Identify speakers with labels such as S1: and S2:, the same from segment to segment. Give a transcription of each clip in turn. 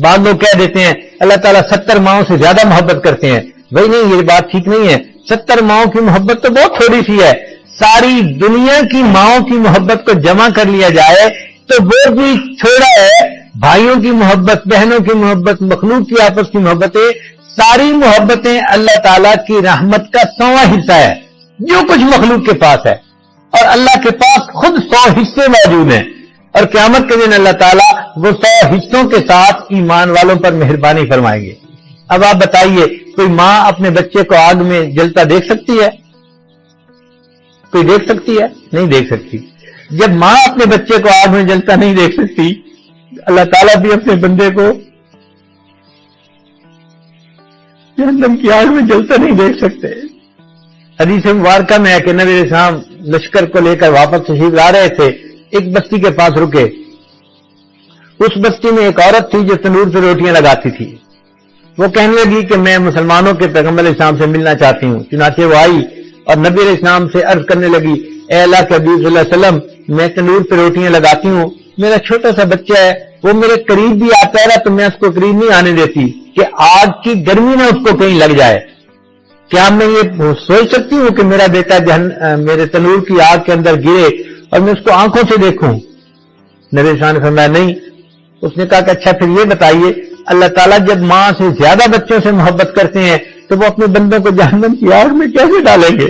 S1: بعض لوگ کہہ دیتے ہیں اللہ تعالیٰ 70 ماؤں سے زیادہ محبت کرتے ہیں. بھائی نہیں، یہ بات ٹھیک نہیں ہے. 70 ماؤں کی محبت تو بہت تھوڑی سی ہے. ساری دنیا کی ماؤں کی محبت کو جمع کر لیا جائے تو وہ بھی چھوڑا ہے. بھائیوں کی محبت، بہنوں کی محبت، مخلوق کی آپس کی محبتیں، ساری محبتیں اللہ تعالیٰ کی رحمت کا 100واں حصہ ہے جو کچھ مخلوق کے پاس ہے. اور اللہ کے پاس خود 100 حصے موجود ہیں، اور قیامت کے دن اللہ تعالیٰ وہ 100 حصوں کے ساتھ ایمان والوں پر مہربانی فرمائیں گے. اب آپ بتائیے، کوئی ماں اپنے بچے کو آگ میں جلتا دیکھ سکتی ہے؟ کوئی دیکھ سکتی ہے؟ نہیں دیکھ سکتی. جب ماں اپنے بچے کو آگ میں جلتا نہیں دیکھ سکتی، اللہ تعالیٰ بھی اپنے بندے کو جہنم کی آگ میں جلتا نہیں دیکھ سکتے. حدیث مبارکہ میں ہے کہ نبی علیہ السلام لشکر کو لے کر واپس تشریف لا رہے تھے. ایک بستی کے پاس رکے. اس بستی میں ایک عورت تھی جو تندور سے روٹیاں لگاتی تھی. وہ کہنے لگی کہ میں مسلمانوں کے پیغمبر علیہ السلام سے ملنا چاہتی ہوں. چنانچہ وہ آئی اور نبی علیہ السلام سے عرض کرنے لگی، اے اللہ کے حبیب صلی اللہ علیہ وسلم، میں تندور پہ روٹیاں لگاتی ہوں، میرا چھوٹا سا بچہ ہے، وہ میرے قریب بھی آتا ہے نا تو میں اس کو قریب نہیں آنے دیتی کہ آگ کی گرمی نہ اس کو کہیں لگ جائے. کیا میں یہ سوچ سکتی ہوں کہ میرا بیٹا میرے تندور کی آگ کے اندر گرے اور میں اس کو آنکھوں سے دیکھوں؟ نبی علیہ السلام نے فرمایا نہیں. اس نے کہا کہ اچھا پھر یہ بتائیے، اللہ تعالیٰ جب ماں سے زیادہ بچوں سے محبت کرتے ہیں تو وہ اپنے بندوں کو جہنم کی آگ میں کیسے ڈالیں گے؟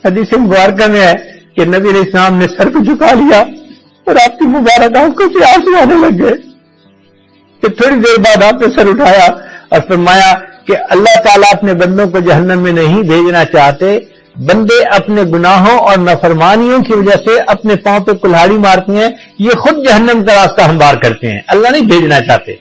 S1: حدیث مبارکہ میں ہے کہ نبی علیہ السلام نے سر کو جھکا لیا اور آپ کی مبارک آنکھوں سے آنسو آنے لگ گئے. پھر تھوڑی دیر بعد آپ نے سر اٹھایا اور فرمایا کہ اللہ تعالیٰ اپنے بندوں کو جہنم میں نہیں بھیجنا چاہتے. بندے اپنے گناہوں اور نافرمانیوں کی وجہ سے اپنے پاؤں پہ کلہاڑی مارتے ہیں، یہ خود جہنم کا راستہ ہموار کرتے ہیں، اللہ نہیں بھیجنا چاہتے.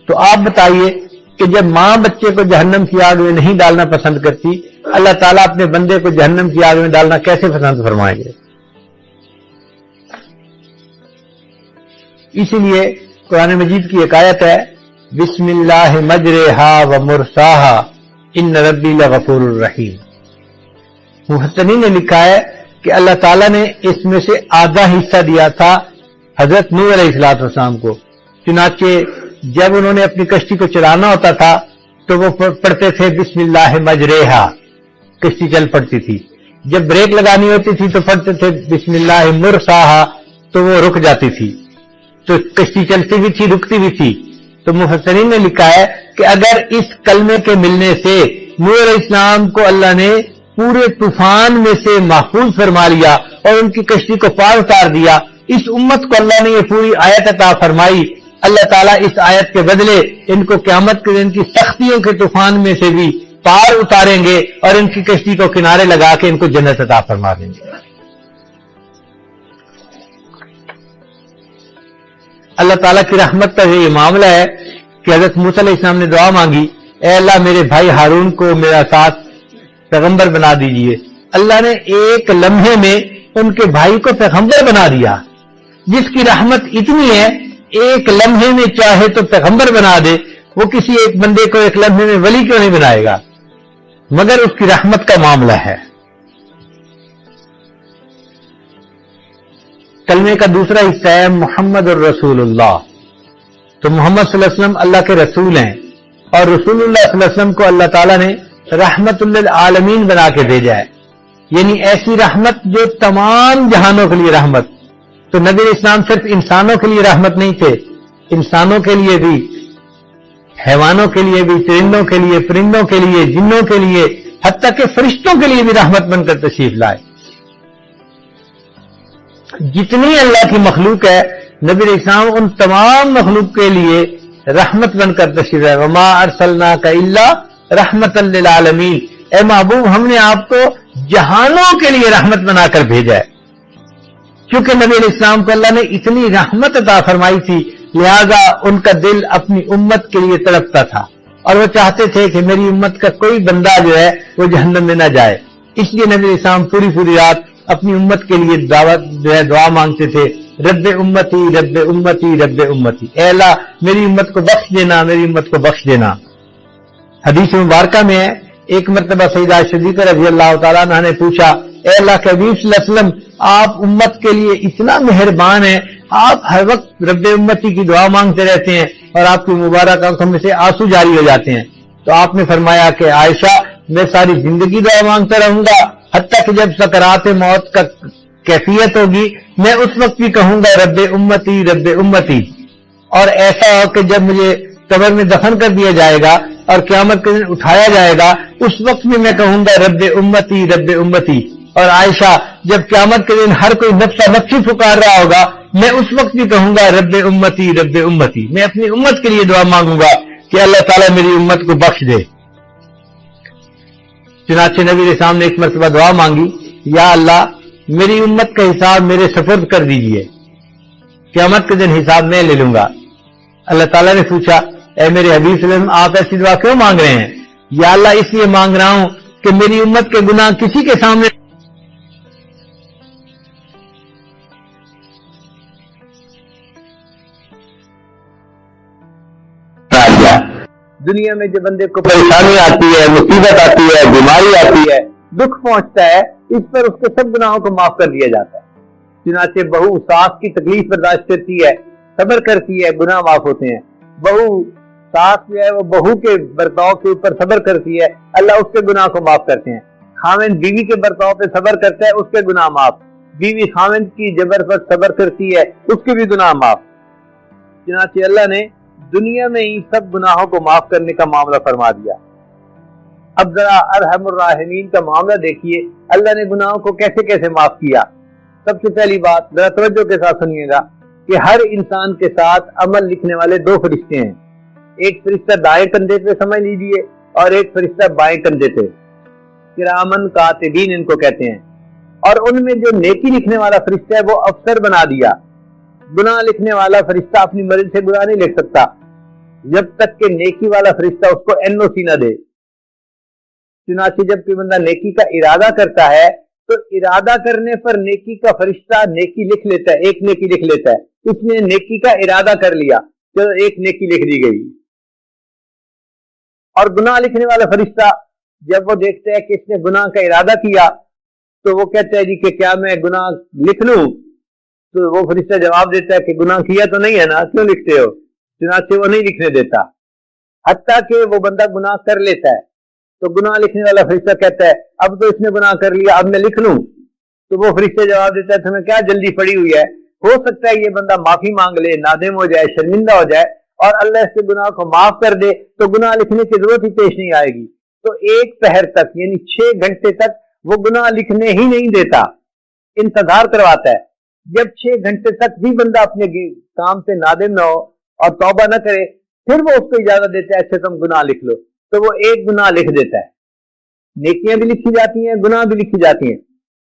S1: تو آپ بتائیے کہ جب ماں بچے کو جہنم کی آگ میں نہیں ڈالنا پسند کرتی، اللہ تعالیٰ اپنے بندے کو جہنم کی آگ میں ڈالنا کیسے پسند فرمائیں گے؟ اسی لیے قرآن مجید کی ایک آیت ہے، بسم اللہ مجرہا و مرساہا ان ربی لغفور الرحیم. محسنین نے لکھا ہے کہ اللہ تعالیٰ نے اس میں سے آدھا حصہ دیا تھا حضرت نوح علیہ السلام کو. چنانچہ جب انہوں نے اپنی کشتی کو چلانا ہوتا تھا تو وہ پڑھتے تھے بسم اللہ مجرہا، کشتی چل پڑتی تھی. جب بریک لگانی ہوتی تھی تو پڑھتے تھے بسم اللہ مرساہا، تو وہ رک جاتی تھی. تو کشتی چلتی بھی تھی، رکتی بھی تھی. تو مفسرین نے لکھا ہے کہ اگر اس کلمے کے ملنے سے نوح علیہ السلام کو اللہ نے پورے طوفان میں سے محفوظ فرما لیا اور ان کی کشتی کو پار اتار دیا، اس امت کو اللہ نے یہ پوری آیت عطا فرمائی. اللہ تعالیٰ اس آیت کے بدلے ان کو قیامت کے دن کی سختیوں کے طوفان میں سے بھی پار اتاریں گے اور ان کی کشتی کو کنارے لگا کے ان کو جنت عطا فرما دیں گے. اللہ تعالیٰ کی رحمت کا یہ معاملہ ہے کہ حضرت موسیٰ علیہ السلام نے دعا مانگی، اے اللہ میرے بھائی ہارون کو میرا ساتھ پیغمبر بنا دیجئے. اللہ نے ایک لمحے میں ان کے بھائی کو پیغمبر بنا دیا. جس کی رحمت اتنی ہے، ایک لمحے میں چاہے تو پیغمبر بنا دے. وہ کسی ایک بندے کو ایک لمحے میں ولی کیوں نہیں بنائے گا؟ مگر اس کی رحمت کا معاملہ ہے. کلمے کا دوسرا حصہ ہے محمد الرسول اللہ. تو محمد صلی اللہ علیہ وسلم اللہ کے رسول ہیں، اور رسول اللہ صلی اللہ علیہ وسلم کو اللہ تعالیٰ نے رحمت للعالمین بنا کے بھیجا ہے، یعنی ایسی رحمت جو تمام جہانوں کے لیے رحمت. تو نبی علیہ السلام صرف انسانوں کے لیے رحمت نہیں تھے، انسانوں کے لیے بھی، حیوانوں کے لیے بھی، چرندوں کے لیے، پرندوں کے لیے، جنوں کے لیے، حتیٰ کہ فرشتوں کے لیے بھی رحمت بن کر تشریف لائے. جتنی اللہ کی مخلوق ہے، نبی علیہ السلام ان تمام مخلوق کے لیے رحمت بن کر تشریف لائے. وما ارسلناک الا رحمتا للعالمین. اے محبوب، ہم نے آپ کو جہانوں کے لیے رحمت بنا کر بھیجا ہے. کیونکہ نبی علیہ السلام کو اللہ نے اتنی رحمت عطا فرمائی تھی، لہذا ان کا دل اپنی امت کے لیے تڑپتا تھا اور وہ چاہتے تھے کہ میری امت کا کوئی بندہ جو ہے وہ جہنم میں نہ جائے. اس لیے نبی علیہ السلام پوری رات اپنی امت کے لیے دعوت جو ہے دعا مانگتے تھے، رب امتی رب امتی رب امتی. اے اللہ میری امت کو بخش دینا، میری امت کو بخش دینا. حدیث مبارکہ میں ہے، ایک مرتبہ سیدہ صدیقہ رضی اللہ تعالیٰ عنہ نے پوچھا، اے اللہ کے حبیب صلی اللہ علیہ وسلم، آپ امت کے لیے اتنا مہربان ہیں آپ ہر وقت رب امتی کی دعا مانگتے رہتے ہیں اور آپ کی مبارک آنکھوں میں سے آنسو جاری ہو جاتے ہیں. تو آپ نے فرمایا کہ عائشہ میں ساری زندگی دعا مانگتا رہوں گا حتیٰ کہ جب سکرات موت کا کیفیت ہوگی میں اس وقت بھی کہوں گا رب امتی رب امتی. اور ایسا ہو کہ جب مجھے قبر میں دفن کر دیا جائے گا اور قیامت کے دن اٹھایا جائے گا اس وقت بھی میں کہوں گا رب امتی رب امتی. اور عائشہ جب قیامت کے دن ہر کوئی نفسہ نفسی پکار رہا ہوگا میں اس وقت بھی کہوں گا رب امتی رب امتی. میں اپنی امت کے لیے دعا مانگوں گا کہ اللہ تعالیٰ میری امت کو بخش دے. چنانچہ نبی کے سامنے ایک مرتبہ دعا مانگی, یا اللہ میری امت کا حساب میرے سپرد کر دیجئے, قیامت کے دن حساب میں لے لوں گا. اللہ تعالیٰ نے پوچھا اے میرے حبیب صلی اللہ علیہ وسلم آپ ایسی دعا کیوں مانگ رہے ہیں؟ یا اللہ اس لیے مانگ رہا ہوں کہ میری امت کے گناہ کسی کے سامنے دنیا میں جو بندے کو پریشانی آتی ہے, مصیبت آتی ہے, بیماری آتی ہے, دکھ پہنچتا ہے, اس پر اس کے سب گناہوں کو معاف کر دیا جاتا ہے. چنانچہ بہو ساس کی تکلیف برداشت کرتی ہے, صبر کرتی ہے, گناہ معاف ہوتے ہیں. بہو ساس جو ہے وہ بہو کے برتاؤ کے اوپر صبر کرتی ہے, اللہ اس کے گناہ کو معاف کرتے ہیں. خاوند بیوی کے برتاؤ پہ صبر کرتا ہے, اس کے گناہ معاف. بیوی خاوند کی جبر پر صبر کرتی ہے, اس کے بھی گناہ معاف. چنانچہ اللہ نے دنیا میں ہی سب گناہوں کو معاف کرنے کا معاملہ فرما دیا. اب ذرا ارحم الراحمین کا معاملہ دیکھیے, اللہ نے گناہوں کو کیسے کیسے معاف کیا. سب سے پہلی بات ذرا توجہ کے ساتھ سنیے گا کہ ہر انسان کے ساتھ عمل لکھنے والے دو فرشتے ہیں. ایک فرشتہ دائیں کندھے پہ سمجھ لیجئے اور ایک فرشتہ بائیں کندھے پہ, کرامن کاتبین ان کو کہتے ہیں. اور ان میں جو نیکی لکھنے والا فرشتہ ہے وہ افسر بنا دیا. گناہ لکھنے والا فرشتہ اپنی مرضی سے گناہ نہیں لکھ سکتا جب تک کہ نیکی والا فرشتہ اس کو NOC نہ دے. چنانچہ جب کوئی بندہ نیکی کا ارادہ کرتا ہے تو ارادہ کرنے پر نیکی کا فرشتہ نیکی لکھ لیتا ہے, ایک نیکی لکھ لیتا ہے. اس نے نیکی کا ارادہ کر لیا, چلو ایک نیکی لکھ دی گئی. اور گناہ لکھنے والا فرشتہ جب وہ دیکھتا ہے کہ اس نے گناہ کا ارادہ کیا تو وہ کہتا ہے جی کہ کیا میں گناہ لکھ لوں؟ تو وہ فرشتہ جواب دیتا ہے کہ گناہ کیا تو نہیں ہے نا, کیوں لکھتے ہو؟ چنانچہ وہ نہیں لکھنے دیتا حتیٰ کہ وہ بندہ گناہ کر لیتا ہے. تو گناہ لکھنے والا فرشتہ کہتا ہے اب تو اس نے گناہ کر لیا, اب میں لکھ لوں؟ تو وہ فرشتہ جواب دیتا ہے تمہیں کیا جلدی پڑی ہوئی ہے, ہو سکتا ہے یہ بندہ معافی مانگ لے, نادم ہو جائے, شرمندہ ہو جائے اور اللہ اس کے گناہ کو معاف کر دے تو گناہ لکھنے کی ضرورت ہی پیش نہیں آئے گی. تو ایک پہر تک یعنی 6 گھنٹے تک وہ گناہ لکھنے ہی نہیں دیتا, انتظار کرواتا ہے. جب 6 گھنٹے تک بھی بندہ اپنے کام سے نادم نہ ہو اور توبہ نہ کرے پھر وہ اس کو اجازت دیتا ہے اچھا تم گناہ لکھ لو, تو وہ ایک گناہ لکھ دیتا ہے. نیکیاں بھی لکھی جاتی ہیں, گناہ بھی لکھی جاتی ہیں.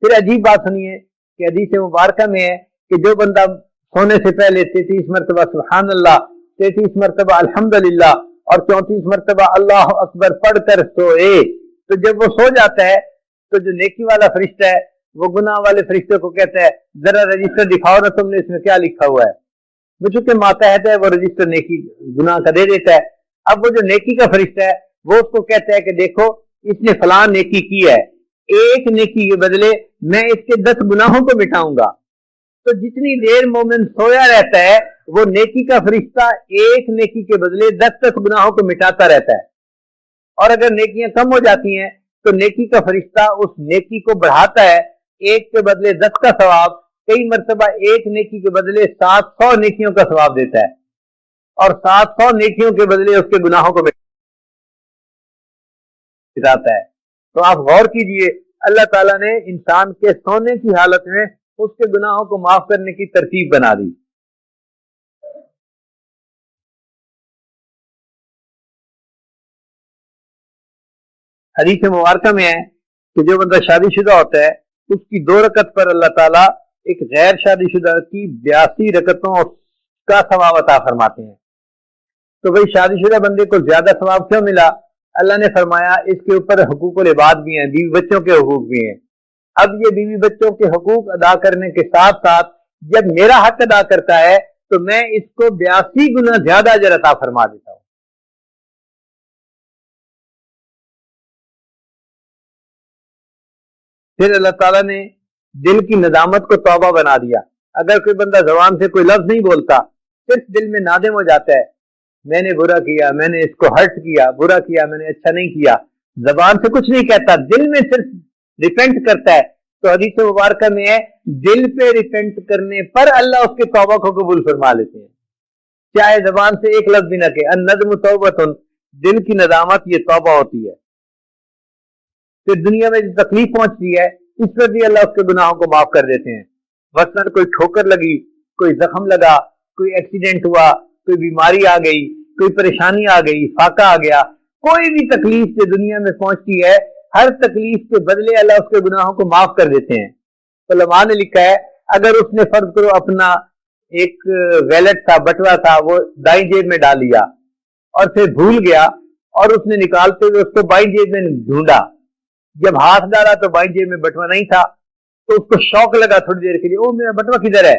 S1: پھر عجیب بات سنیے کہ حدیث مبارکہ میں ہے کہ جو بندہ سونے سے پہلے 33 مرتبہ سبحان اللہ, 33 مرتبہ الحمدللہ اور 34 مرتبہ اللہ اکبر پڑھ کر سوئے تو جب وہ سو جاتا ہے تو جو نیکی والا فرشتہ ہے وہ گناہ والے فرشتے کو کہتا ہے ذرا رجسٹر دکھاؤ نا تم نے اس میں کیا لکھا ہوا ہے. وہ چونکہ ماتحت ہے وہ رجسٹر نیکی گناہ کا دے دیتا ہے. اب وہ جو نیکی کا فرشتہ ہے وہ اس کو کہتا ہے کہ دیکھو اس نے فلاں نیکی کی ہے, ایک نیکی کے بدلے میں اس کے 10 گناہوں کو مٹاؤں گا. تو جتنی دیر مومن سویا رہتا ہے وہ نیکی کا فرشتہ ایک نیکی کے بدلے 10 گناہوں کو مٹاتا رہتا ہے. اور اگر نیکیاں کم ہو جاتی ہیں تو نیکی کا فرشتہ اس نیکی کو بڑھاتا ہے, ایک کے بدلے 10 کا ثواب, کئی مرتبہ ایک نیکی کے بدلے 700 نیکیوں کا ثواب دیتا ہے اور 700 نیکیوں کے بدلے اس کے گناہوں کو مٹاتا ہے. تو آپ غور کیجئے اللہ تعالیٰ نے انسان کے سونے کی حالت میں اس کے گناہوں کو معاف کرنے کی ترتیب بنا دی. حدیث مبارکہ میں ہے کہ جو بندہ شادی شدہ ہوتا ہے اس کی 2 رکعت پر اللہ تعالیٰ ایک غیر شادی شدہ کی 82 رکعتوں کا ثواب عطا فرماتے ہیں. تو بھئی شادی شدہ بندے کو زیادہ ثواب کیوں ملا؟ اللہ نے فرمایا اس کے اوپر حقوق العباد بھی ہیں, بیوی بچوں کے حقوق بھی ہیں. اب یہ بیوی بچوں کے حقوق ادا کرنے کے ساتھ ساتھ جب میرا حق ادا کرتا ہے تو میں اس کو 82 گنا زیادہ اجر عطا فرما دیتا ہوں. پھر اللہ تعالیٰ نے دل کی ندامت کو توبہ بنا دیا. اگر کوئی بندہ زبان سے کوئی لفظ نہیں بولتا، صرف دل میں نادم ہو جاتا ہے، میں نے برا کیا، میں نے اس کو ہرٹ کیا، برا کیا، میں نے اچھا نہیں کیا، زبان سے کچھ نہیں کہتا، دل میں صرف ریپینٹ کرتا ہے، تو حدیث مبارکہ میں ہے دل پہ ریپینٹ کرنے پر اللہ اس کے توبہ کو قبول فرما لیتے ہیں، چاہے زبان سے ایک لفظ بھی نہ کہ الندم توبۃ، دل کی ندامت یہ توبہ ہوتی ہے۔ پھر دنیا میں جو تکلیف پہنچتی ہے اس پر بھی اللہ اس کے گناہوں کو معاف کر دیتے ہیں۔ مثلاً کوئی ٹھوکر لگی، کوئی زخم لگا، کوئی ایکسیڈنٹ ہوا، کوئی بیماری آ گئی، کوئی پریشانی آ گئی، فاقہ آ گیا، کوئی بھی تکلیف جو دنیا میں پہنچتی ہے، ہر تکلیف کے بدلے اللہ اس کے گناہوں کو معاف کر دیتے ہیں۔ علماء نے لکھا ہے اگر اس نے فرض کرو اپنا ایک ویلٹ تھا، بٹوا تھا، وہ دائیں جیب میں ڈال لیا اور پھر بھول گیا اور اس نے نکالتے ہوئے اس کو بائیں جیب میں ڈھونڈا، جب ہاتھ ڈالا تو بائیں جیب میں بٹوا نہیں تھا، تو اس کو شوق لگا تھوڑی دیر کے لیے، او میرا بٹوا کدھر ہے،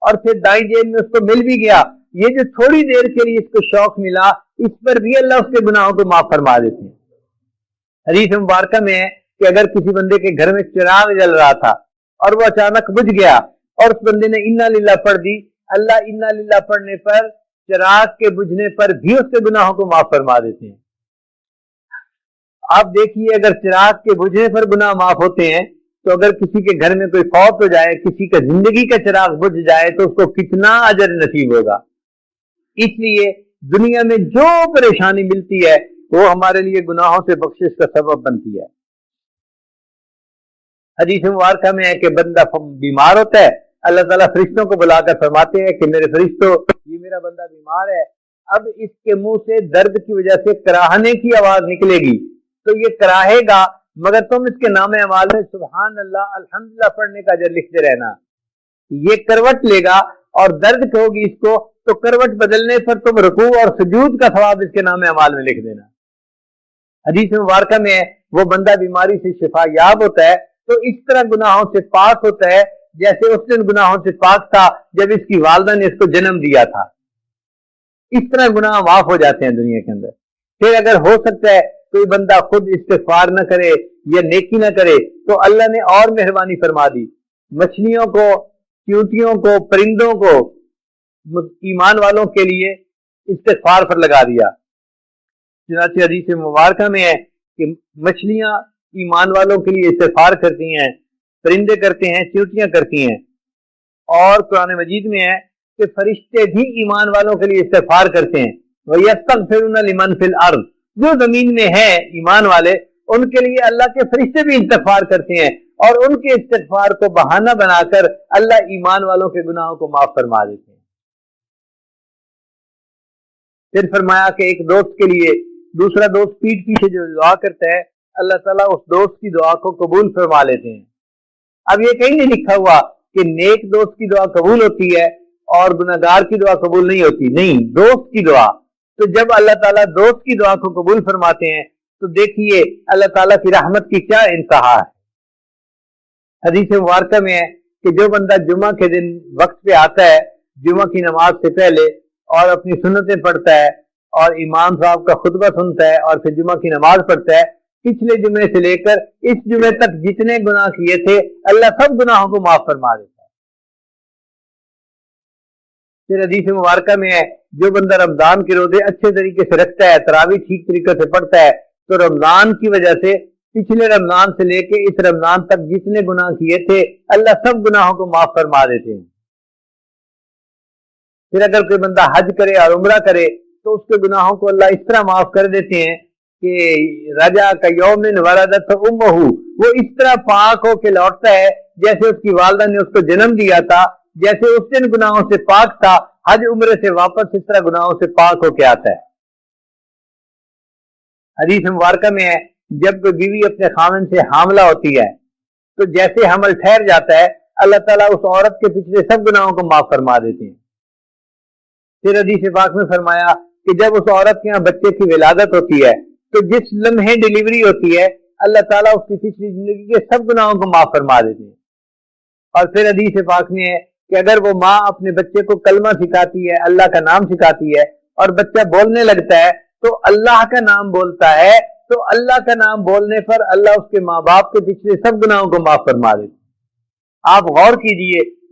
S1: اور پھر دائیں جیب میں اس کو مل بھی گیا، یہ جو تھوڑی دیر کے لیے اس کو شوق ملا، اس پر بھی اللہ اس کے گناہوں کو معاف فرما دیتے ہیں۔ حدیث مبارکہ میں ہے کہ اگر کسی بندے کے گھر میں چراغ جل رہا تھا اور وہ اچانک بجھ گیا اور اس بندے نے انا للہ پڑھ دی، اللہ انا للہ پڑھنے پر چراغ کے بجھنے پر بھی اس کے گناہوں کو معاف فرما دیتے ہیں۔ آپ دیکھیے اگر چراغ کے بجھنے پر گناہ معاف ہوتے ہیں تو اگر کسی کے گھر میں کوئی فوت ہو جائے، کسی کا زندگی کا چراغ بجھ جائے تو اس کو کتنا اجر نصیب ہوگا۔ اس لیے دنیا میں جو پریشانی ملتی ہے وہ ہمارے لیے گناہوں سے بخشش کا سبب بنتی ہے۔ حدیث مبارکہ میں ہے کہ بندہ بیمار ہوتا ہے، اللہ تعالیٰ فرشتوں کو بلا کر فرماتے ہیں کہ میرے فرشتوں یہ میرا بندہ بیمار ہے، اب اس کے منہ سے درد کی وجہ سے کراہنے کی آواز نکلے گی تو یہ کراہے گا، مگر تم اس کے نام اعمال میں سبحان اللہ الحمدللہ پڑھنے کا اجر لکھتے رہنا۔ یہ کروٹ لے گا اور درد ہوگی اس کو، تو کروٹ بدلنے پر تم رکوع اور سجود کا ثواب اس کے نام اعمال میں لکھ دینا۔ حدیث مبارکہ میں ہے وہ بندہ بیماری سے شفا یاب ہوتا ہے تو اس طرح گناہوں سے پاک ہوتا ہے جیسے اس دن گناہوں سے پاک تھا جب اس کی والدہ نے اس کو جنم دیا تھا۔ اس طرح گناہ معاف ہو جاتے ہیں دنیا کے اندر۔ پھر اگر ہو سکتا ہے کوئی بندہ خود استغفار نہ کرے یا نیکی نہ کرے تو اللہ نے اور مہربانی فرما دی، مچھلیوں کو، چیونٹیوں کو، پرندوں کو ایمان والوں کے لیے استغفار پر لگا دیا۔ چنانچہ حدیث مبارکہ میں ہے کہ مچھلیاں ایمان والوں کے لیے استغفار کرتی ہیں، پرندے کرتے ہیں، چیونٹیاں کرتی ہیں، اور قرآن مجید میں ہے کہ فرشتے بھی ایمان والوں کے لیے استغفار کرتے ہیں۔ وَيَسْتَغْفِرُونَ لِمَنْ فِي الْأَرْضِ، جو زمین میں ہے ایمان والے ان کے لیے اللہ کے فرشتے بھی استغفار کرتے ہیں، اور ان کے استغفار کو بہانہ بنا کر اللہ ایمان والوں کے گناہوں کو معاف فرما دیتے ہیں۔ پھر فرمایا کہ ایک دوست کے لیے دوسرا دوست پیٹھ پیچھے جو دعا کرتا ہے اللہ تعالیٰ اس دوست کی دعا کو قبول فرما لیتے ہیں۔ اب یہ کہیں نہیں لکھا ہوا کہ نیک دوست کی دعا قبول ہوتی ہے اور گناہگار کی دعا قبول نہیں ہوتی، نہیں، دوست کی دعا۔ تو جب اللہ تعالیٰ دوست کی دعا کو قبول فرماتے ہیں تو دیکھیے اللہ تعالیٰ کی رحمت کی کیا انتہا ہے۔ حدیث مبارکہ میں ہے کہ جو بندہ جمعہ کے دن وقت پہ آتا ہے جمعہ کی نماز سے پہلے اور اپنی سنتیں پڑھتا ہے اور امام صاحب کا خطبہ سنتا ہے اور پھر جمعہ کی نماز پڑھتا ہے، پچھلے جمعے سے لے کر اس جمعے تک جتنے گناہ کیے تھے اللہ سب گناہوں کو معاف فرما دیتا ہے۔ پھر حدیث مبارکہ میں ہے جو بندہ رمضان کے روزے اچھے طریقے سے رکھتا ہے، تراویح ٹھیک طریقے سے پڑھتا ہے، تو رمضان کی وجہ سے پچھلے رمضان سے لے کے اس رمضان تک جتنے گناہ کیے تھے اللہ سب گناہوں کو معاف فرما دیتے ہیں۔ پھر اگر کوئی بندہ حج کرے اور عمرہ کرے تو اس کے گناہوں کو اللہ اس طرح معاف کر دیتے ہیں کہ رجا کا یومن ولدت امہ، وہ اس طرح پاک ہو کے لوٹتا ہے جیسے اس کی والدہ نے اس کو جنم دیا تھا، جیسے اس دن گناہوں سے پاک تھا، حج عمرے سے واپس اس طرح گناہوں سے پاک ہو کے آتا ہے۔ حدیث مبارکہ میں ہے جب کوئی بیوی اپنے خاوند سے حاملہ ہوتی ہے تو جیسے حمل ٹھہر جاتا ہے اللہ تعالیٰ اس عورت کے پچھلے سب گناہوں کو معاف فرما دیتے ہیں۔ پھر حدیث پاک میں فرمایا کہ جب اس عورت کے یہاں بچے کی ولادت ہوتی ہے تو جس لمحے ڈیلیوری ہوتی ہے اللہ تعالیٰ اس کی پچھلی زندگی کے سب گناہوں کو معاف فرما دیتے ہیں۔ اور پھر حدیث پاک میں ہے کہ اگر وہ ماں اپنے بچے کو کلمہ سکھاتی ہے، اللہ کا نام سکھاتی ہے، اور بچہ بولنے لگتا ہے تو اللہ کا نام بولتا ہے، تو اللہ کا نام بولنے پر اللہ اس کے ماں باپ کے پچھلے سب گناہوں کو معاف فرما دیتے ہیں۔ آپ غور کیجئے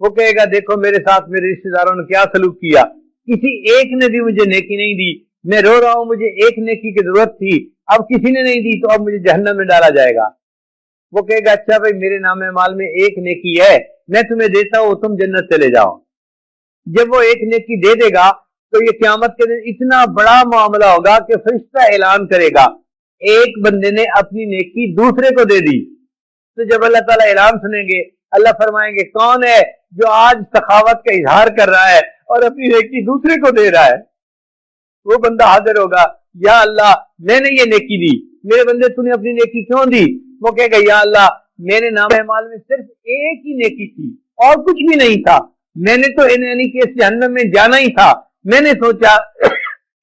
S1: وہ کہے گا دیکھو میرے ساتھ میرے رشتے داروں نے کیا سلوک کیا، کسی ایک نے بھی مجھے نیکی نہیں دی، میں رو رہا ہوں مجھے ایک نیکی کی ضرورت تھی، اب کسی نے نہیں دی تو اب مجھے جہنم میں ڈالا جائے گا۔ وہ کہے گا اچھا بھائی میرے نام مال میں ایک نیکی ہے، میں تمہیں دیتا ہوں تم جنت چلے جاؤ۔ جب وہ ایک نیکی دے دے گا تو یہ قیامت کے دن اتنا بڑا معاملہ ہوگا کہ فرشتہ اعلان کرے گا ایک بندے نے اپنی نیکی دوسرے کو دے دی۔ تو جب اللہ تعالیٰ اعلان سنیں گے اللہ فرمائیں گے کون ہے جو آج سخاوت کا اظہار کر رہا ہے اور اپنی نیکی دوسرے کو دے رہا ہے؟ وہ بندہ حاضر ہوگا، یا اللہ میں نے یہ نیکی دی، میرے بندے تو نے اپنی نیکی کیوں دی؟ وہ کہے گا یا اللہ میرے نام مال میں صرف ایک ہی نیکی تھی اور کچھ بھی نہیں تھا، میں نے تو یعنی کہ اس جہنم میں جانا ہی تھا، میں نے سوچا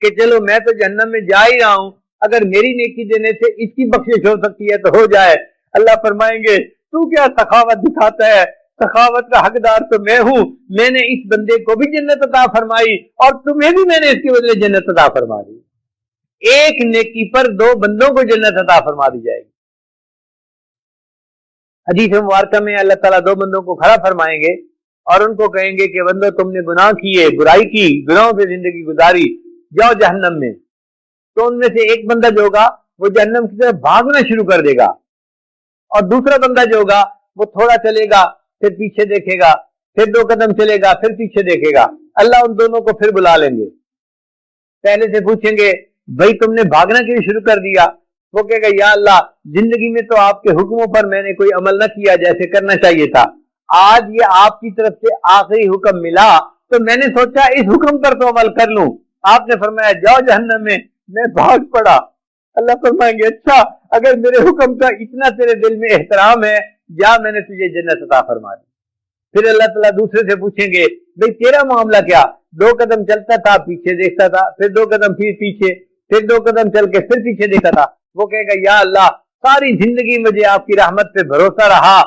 S1: کہ چلو میں تو جہنم میں جا ہی رہا ہوں، اگر میری نیکی دینے سے اس کی بخشش ہو سکتی ہے تو ہو جائے۔ اللہ فرمائیں گے تو کیا سخاوت دکھاتا ہے، سخاوت کا حقدار تو میں ہوں، میں نے اس بندے کو بھی جنت عطا فرمائی اور تمہیں بھی میں نے اس کے بدلے جنت عطا فرما دی۔ ایک نیکی پر دو بندوں کو جنت عطا فرما دی جائے گی۔ حدیث مبارکہ میں اللہ تعالیٰ دو بندوں کو کھڑا فرمائیں گے اور ان کو کہیں گے کہ بندو تم نے گناہ کیے، برائی کی، گناہوں پہ زندگی گزاری، جاؤ جہنم میں۔ تو ان میں سے ایک بندہ جو ہوگا وہ جہنم کی طرف بھاگنا شروع کر دے گا اور دوسرا بندہ جو ہوگا وہ تھوڑا چلے گا پھر پیچھے دیکھے گا، پھر دو قدم چلے گا پھر پیچھے دیکھے گا۔ اللہ ان دونوں کو پھر بلا لیں گے، پہلے سے پوچھیں گے بھائی تم نے بھاگنا کیوں شروع کر دیا؟ وہ کہے گا یا اللہ زندگی میں تو آپ کے حکموں پر میں نے کوئی عمل نہ کیا جیسے کرنا چاہیے تھا، آج یہ آپ کی طرف سے آخری حکم ملا تو میں نے سوچا اس حکم پر تو عمل کر لوں، آپ نے فرمایا جاؤ جہنم میں بھاگ پڑا۔ اللہ فرمائیں گے اچھا اگر میرے حکم کا اتنا تیرے دل میں احترام ہے جا میں نے تجھے جنت عطا فرما دی۔ پھر اللہ تعالیٰ دوسرے سے پوچھیں گے بھئی تیرا معاملہ کیا؟ دو قدم چلتا تھا پیچھے دیکھتا تھا، پھر دو قدم پھر پیچھے، پھر دو قدم چل کے پھر پیچھے دیکھتا تھا۔ وہ کہے گا یا اللہ ساری زندگی مجھے آپ کی رحمت پہ بھروسہ رہا،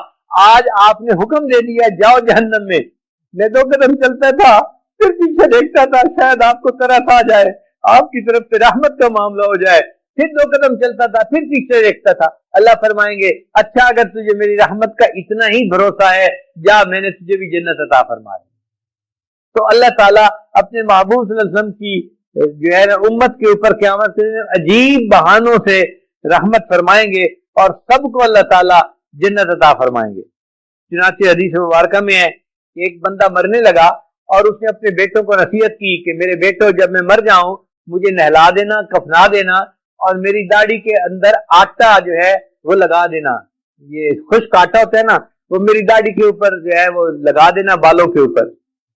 S1: آج آپ نے حکم دے دیا جاؤ جہنم میں دو قدم چلتا تھا پھر پیچھے دیکھتا تھا شاید آپ کو طرف آ جائے، آپ کی طرف سے رحمت کا معاملہ ہو جائے، پھر دو قدم چلتا تھا پھر پیچھے دیکھتا تھا۔ اللہ فرمائیں گے اچھا اگر تجھے میری رحمت کا اتنا ہی بھروسہ ہے جا میں نے تجھے بھی جنت عطا فرما دی۔ تو اللہ تعالیٰ اپنے محبوب صلی اللہ علیہ وسلم کی جو ہے امت کے اوپر قیامت کے دن عجیب بہانوں سے رحمت فرمائیں گے اور سب کو اللہ تعالیٰ جنت عطا فرمائیں گے۔ چنانچہ حدیث مبارکہ میں ہے کہ ایک بندہ مرنے لگا اور اس نے اپنے بیٹوں کو نصیحت کی کہ میرے بیٹوں جب میں مر جاؤں مجھے نہلا دینا، کفنا دینا اور میری داڑھی کے اندر آٹا جو ہے وہ لگا دینا، یہ خشک آٹا ہوتا ہے نا وہ میری داڑھی کے اوپر جو ہے وہ لگا دینا، بالوں کے اوپر۔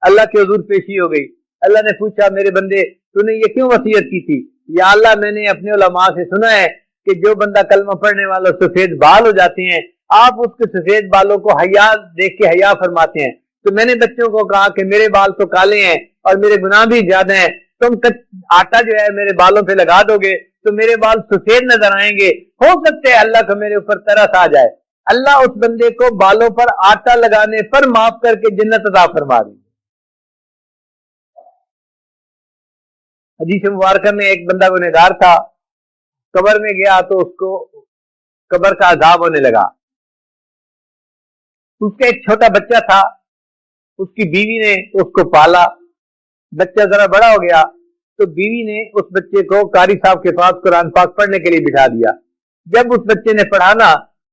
S1: اللہ کے حضور پیشی ہو گئی، اللہ نے پوچھا میرے بندے تو نے یہ کیوں وصیت کی تھی؟ یا اللہ میں نے اپنے علماء سے سنا ہے کہ جو بندہ کلمہ پڑھنے والا سفید بال ہو جاتے ہیں آپ اس کے سفید بالوں کو حیا دیکھ کے حیا فرماتے ہیں، تو میں نے بچوں کو کہا کہ میرے بال تو کالے ہیں اور میرے گناہ بھی زیادہ ہیں، تم آٹا جو ہے میرے بالوں پہ لگا دو گے تو میرے بال سفید نظر آئیں گے، ہو سکتے اللہ کو میرے اوپر ترس آ جائے، اللہ اس بندے کو بالوں پر آٹا لگانے پر معاف کر کے جنت عطا فرما دیں گے۔ حدیث مبارکہ میں ایک بندہ گنہگار تھا، قبر میں گیا تو اس کو قبر کا عذاب ہونے لگا، اس کا ایک چھوٹا بچہ تھا، اس کی بیوی نے اس کو پالا، بچہ ذرا بڑا ہو گیا تو بیوی نے اس بچے کو قاری صاحب کے پاس قرآن پاک پڑھنے کے لیے بٹھا دیا۔ جب اس بچے نے پڑھانا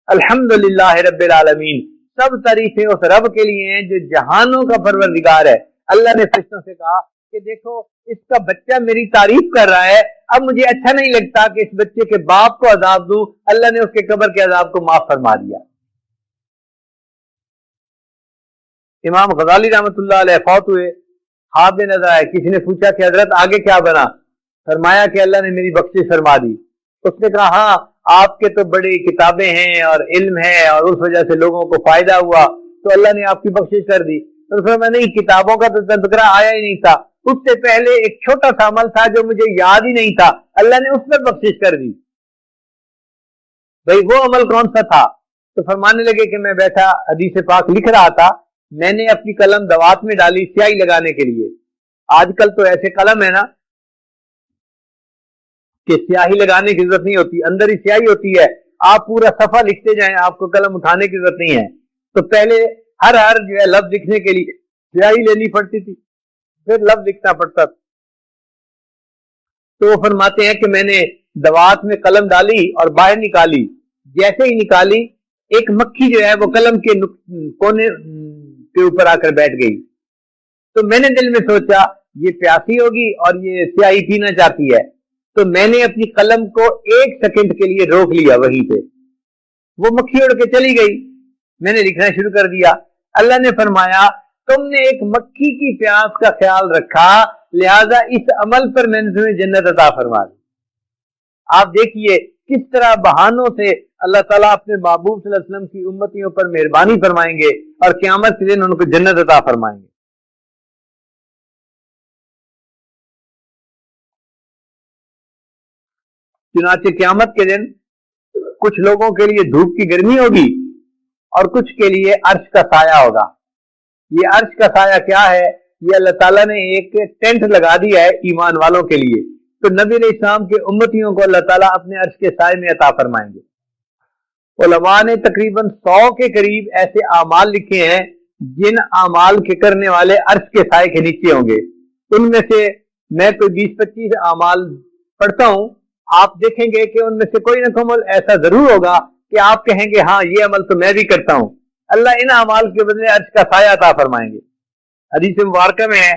S1: الحمدللہ رب العالمین، سب تعریفیں اس رب کے لیے ہیں جو جہانوں کا پروردگار ہے۔ اللہ نے فرشتوں سے کہا کہ دیکھو اس کا بچہ میری تعریف کر رہا ہے، اب مجھے اچھا نہیں لگتا کہ اس بچے کے باپ کو عذاب دوں، اللہ نے اس کے قبر کے عذاب کو معاف فرما دیا۔ امام غزالی رحمۃ اللہ علیہ فوت ہوئے، خواب میں نظر آئے، کسی نے پوچھا کہ حضرت آگے کیا بنا؟ فرمایا کہ اللہ نے میری بخشش فرما دی۔ اس نے کہا ہاں آپ کے تو بڑی کتابیں ہیں اور علم ہے اور اس وجہ سے لوگوں کو فائدہ ہوا تو اللہ نے آپ کی بخشش کر دی۔ تو فرمایا نہیں، کتابوں کا تو تذکرہ آیا ہی نہیں تھا، اس سے پہلے ایک چھوٹا سا عمل تھا جو مجھے یاد ہی نہیں تھا، اللہ نے اس پر بخشش کر دی۔ بھئی وہ عمل کون سا تھا؟ تو فرمانے لگے کہ میں بیٹھا حدیث پاک لکھ رہا تھا، میں نے اپنی قلم دوات میں ڈالی سیاہی لگانے کے لیے۔ آج کل تو ایسے قلم ہے نا کہ سیاہی لگانے کی ضرورت نہیں ہوتی، اندر ہی سیاہی ہوتی ہے، آپ پورا صفحہ لکھتے جائیں، آپ کو قلم اٹھانے کی ضرورت نہیں ہے۔ تو پہلے ہر جو ہے لفظ لکھنے کے لیے سیاہی لینی پڑتی تھی، پھر لفظ لکھنا پڑتا تھا۔ تو وہ فرماتے ہیں کہ میں نے دوات میں قلم ڈالی اور باہر نکالی، جیسے ہی نکالی ایک مکھی جو ہے وہ قلم کے کونے کے اوپر آ کر بیٹھ گئی۔ تو میں نے دل میں سوچا یہ پیاسی ہوگی اور یہ سیاہی پینا چاہتی ہے، تو میں نے اپنی قلم کو 1 سیکنڈ کے لیے روک لیا وہیں پہ، وہ مکھی اڑ کے چلی گئی، میں نے لکھنا شروع کر دیا۔ اللہ نے فرمایا تم نے ایک مکھی کی پیاس کا خیال رکھا، لہذا اس عمل پر میں نے تمہیں جنت عطا فرما دی۔ آپ دیکھیے کس طرح بہانوں سے اللہ تعالیٰ اپنے محبوب صلی اللہ علیہ وسلم کی امتیوں پر مہربانی فرمائیں گے اور قیامت کے دن ان کو جنت عطا فرمائیں گے۔ چنانچہ قیامت کے دن کچھ لوگوں کے لیے دھوپ کی گرمی ہوگی اور کچھ کے لیے عرش کا سایہ ہوگا۔ یہ عرش کا سایہ کیا ہے؟ یہ اللہ تعالیٰ نے ایک ٹینٹ لگا دیا ہے ایمان والوں کے لیے، تو نبی علیہ السلام کے امتیوں کو اللہ تعالیٰ اپنے عرش کے سائے میں عطا فرمائیں گے۔ علماء نے تقریباً 100 کے قریب ایسے اعمال لکھے ہیں جن اعمال کے کرنے والے عرش کے سائے کے نیچے ہوں گے۔ ان میں سے میں کوئی 20-25 اعمال پڑھتا ہوں، آپ دیکھیں گے کہ ان میں سے کوئی نہ کوئی عمل ایسا ضرور ہوگا کہ آپ کہیں گے ہاں یہ عمل تو میں بھی کرتا ہوں۔ اللہ ان اعمال کے بدلے عرش کا سایہ عطا فرمائیں گے۔ حدیث مبارکہ میں ہے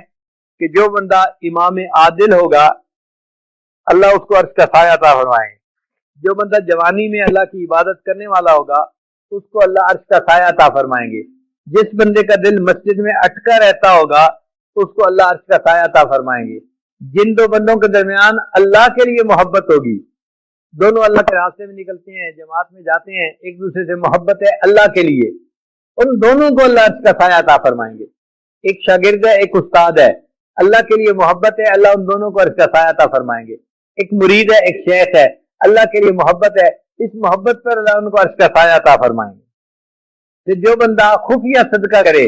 S1: کہ جو بندہ امام عادل ہوگا اللہ اس کو عرش کا سایہ عطا فرمائیں گے۔ جو بندہ جوانی میں اللہ کی عبادت کرنے والا ہوگا اس کو اللہ عرش کا سایہ عطا فرمائیں گے۔ جس بندے کا دل مسجد میں اٹکا رہتا ہوگا اس کو اللہ عرش کا سایہ عطا فرمائیں گے۔ جن دو بندوں کے درمیان اللہ کے لیے محبت ہوگی، دونوں اللہ کے راستے میں نکلتے ہیں، جماعت میں جاتے ہیں، ایک دوسرے سے محبت ہے اللہ کے لیے، ان دونوں کو اللہ عرش کا سایہ عطا فرمائیں گے۔ ایک شاگرد ہے ایک استاد ہے، اللہ کے لیے محبت ہے، اللہ ان دونوں کو عرش کا سایہ عطا فرمائیں گے۔ ایک مرید ہے ایک شیخ ہے، اللہ کے لیے محبت ہے، اس محبت پر اللہ ان کو عرش کا سایہ عطا فرمائیں گے۔ پھر جو بندہ خفیہ صدقہ کرے،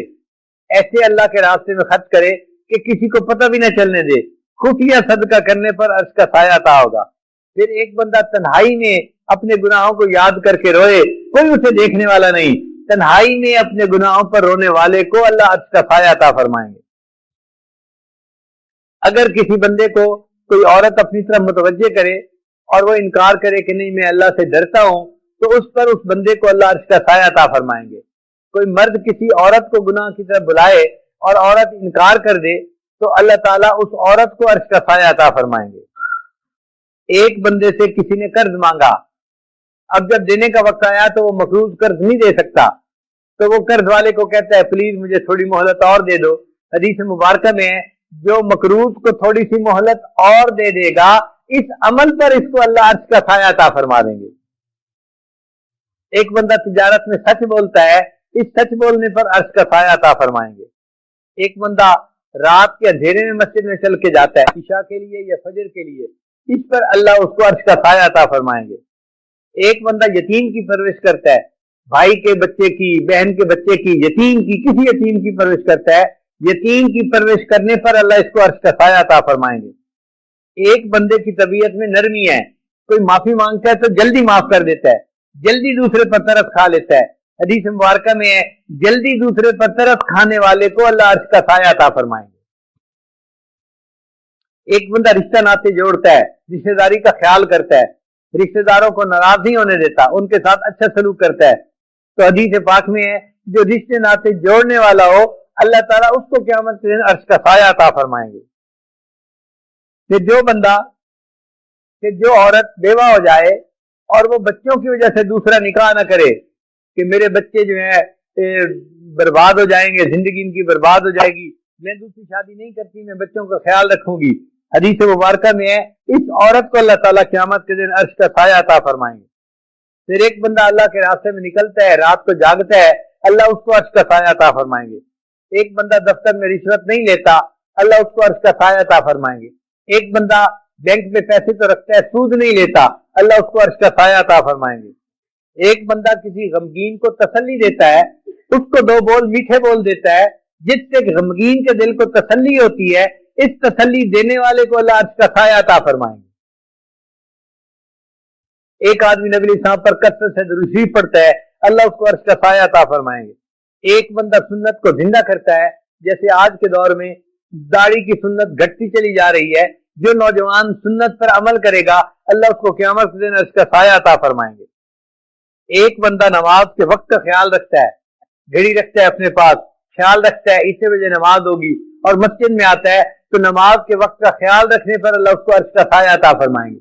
S1: ایسے اللہ کے راستے میں خرچ کرے کہ کسی کو پتہ بھی نہ چلنے دے، خفیہ صدقہ کرنے پر عرش کا سایہ عطا ہوگا۔ پھر ایک بندہ تنہائی میں اپنے گناہوں کو یاد کر کے روئے، کوئی اسے دیکھنے والا نہیں، تنہائی میں اپنے گناہوں پر رونے والے کو اللہ عرش کا سایہ عطا فرمائیں گے۔ اگر کسی بندے کو کوئی عورت اپنی طرف متوجہ کرے اور وہ انکار کرے کہ نہیں میں اللہ سے ڈرتا ہوں، تو اس پر اس بندے کو اللہ عرش کا سایہ عطا فرمائیں گے۔ کوئی مرد کسی عورت کو گناہ کی طرف بلائے اور عورت انکار کر دے تو اللہ تعالیٰ اس عورت کو عرش کا سایہ عطا فرمائیں گے۔ ایک بندے سے کسی نے قرض مانگا، اب جب دینے کا وقت آیا تو وہ مقروض قرض نہیں دے سکتا، تو وہ قرض والے کو کہتا ہے پلیز مجھے تھوڑی مہلت اور دے دو۔ حدیث مبارکہ میں ہے جو مقروض کو تھوڑی سی مہلت اور دے دے گا، اس عمل پر اس کو اللہ عرش کا سایہ عطا فرما دیں گے۔ ایک بندہ تجارت میں سچ بولتا ہے، اس سچ بولنے پر عرش کا سایہ عطا فرمائیں گے۔ ایک بندہ رات کے اندھیرے میں مسجد میں چل کے جاتا ہے عشاء کے لیے یا فجر کے لیے، اس پر اللہ اس کو عرش کا سایہ عطا فرمائیں گے۔ ایک بندہ یتیم کی پرورش کرتا ہے، بھائی کے بچے کی، بہن کے بچے کی، یتیم کی، کسی یتیم کی پرورش کرتا ہے، یتیم کی پرورش کرنے پر اللہ اس کو عرش کا سایہ عطا فرمائیں گے۔ ایک بندے کی طبیعت میں نرمی ہے، کوئی معافی مانگتا ہے تو جلدی معاف کر دیتا ہے، جلدی دوسرے پر ترس کھا لیتا ہے۔ حدیث مبارکہ میں ہے جلدی دوسرے پر ترس کھانے والے کو اللہ عرش کا سایہ عطا فرمائیں گے۔ ایک بندہ رشتہ ناطے جوڑتا ہے، رشتہ داری کا خیال کرتا ہے، رشتہ داروں کو ناراض نہیں ہونے دیتا، ان کے ساتھ اچھا سلوک کرتا ہے، تو حدیث پاک میں ہے جو رشتے ناطے جوڑنے والا ہو اللہ تعالیٰ اس کو قیامت کے دن عرش کا سایہ عطا فرمائیں گے۔ پھر جو بندہ کہ جو عورت بیوہ ہو جائے اور وہ بچوں کی وجہ سے دوسرا نکاح نہ کرے کہ میرے بچے جو ہیں برباد ہو جائیں گے، زندگی ان کی برباد ہو جائے گی، میں دوسری شادی نہیں کرتی، میں بچوں کا خیال رکھوں گی، حدیث مبارکہ میں ہے اس عورت کو اللہ تعالیٰ قیامت کے دن عرش کا سایہ عطا فرمائیں گے۔ پھر ایک بندہ اللہ کے راستے میں نکلتا ہے، رات کو جاگتا ہے، اللہ اس کو عرش کا سایہ عطا فرمائیں گے۔ ایک بندہ دفتر میں رشوت نہیں لیتا، اللہ اس کو عرش کا سایہ عطا فرمائیں گے۔ ایک بندہ بینک میں پیسے تو رکھتا ہے، سود نہیں لیتا، اللہ اس کو عرش کا سایہ عطا فرمائیں گے۔ ایک بندہ کسی غمگین کو تسلی دیتا ہے، اس کو دو بول میٹھے بول دیتا ہے، جس سے غمگین کے دل کو تسلی ہوتی ہے، اس تسلی دینے والے کو اللہ عرش کا سایہ عطا فرمائیں گے۔ ایک آدمی نبی علیہ السلام پر کثرت سے درود شریف پڑھتا ہے، اللہ اس کو عرش کا سایہ عطا فرمائیں گے۔ ایک بندہ سنت کو زندہ کرتا ہے، جیسے آج کے دور میں داڑھی کی سنت گھٹتی چلی جا رہی ہے، جو نوجوان سنت پر عمل کرے گا اللہ اس کو قیامت کے دن اس کا سایہ عطا فرمائیں گے۔ ایک بندہ نماز کے وقت کا خیال رکھتا ہے، گھڑی رکھتا ہے اپنے پاس، خیال رکھتا ہے اتنے بجے نماز ہوگی اور مسجد میں آتا ہے تو نماز کے وقت کا خیال رکھنے پر اللہ اس کو عرش کا سایہ عطا فرمائیں گے۔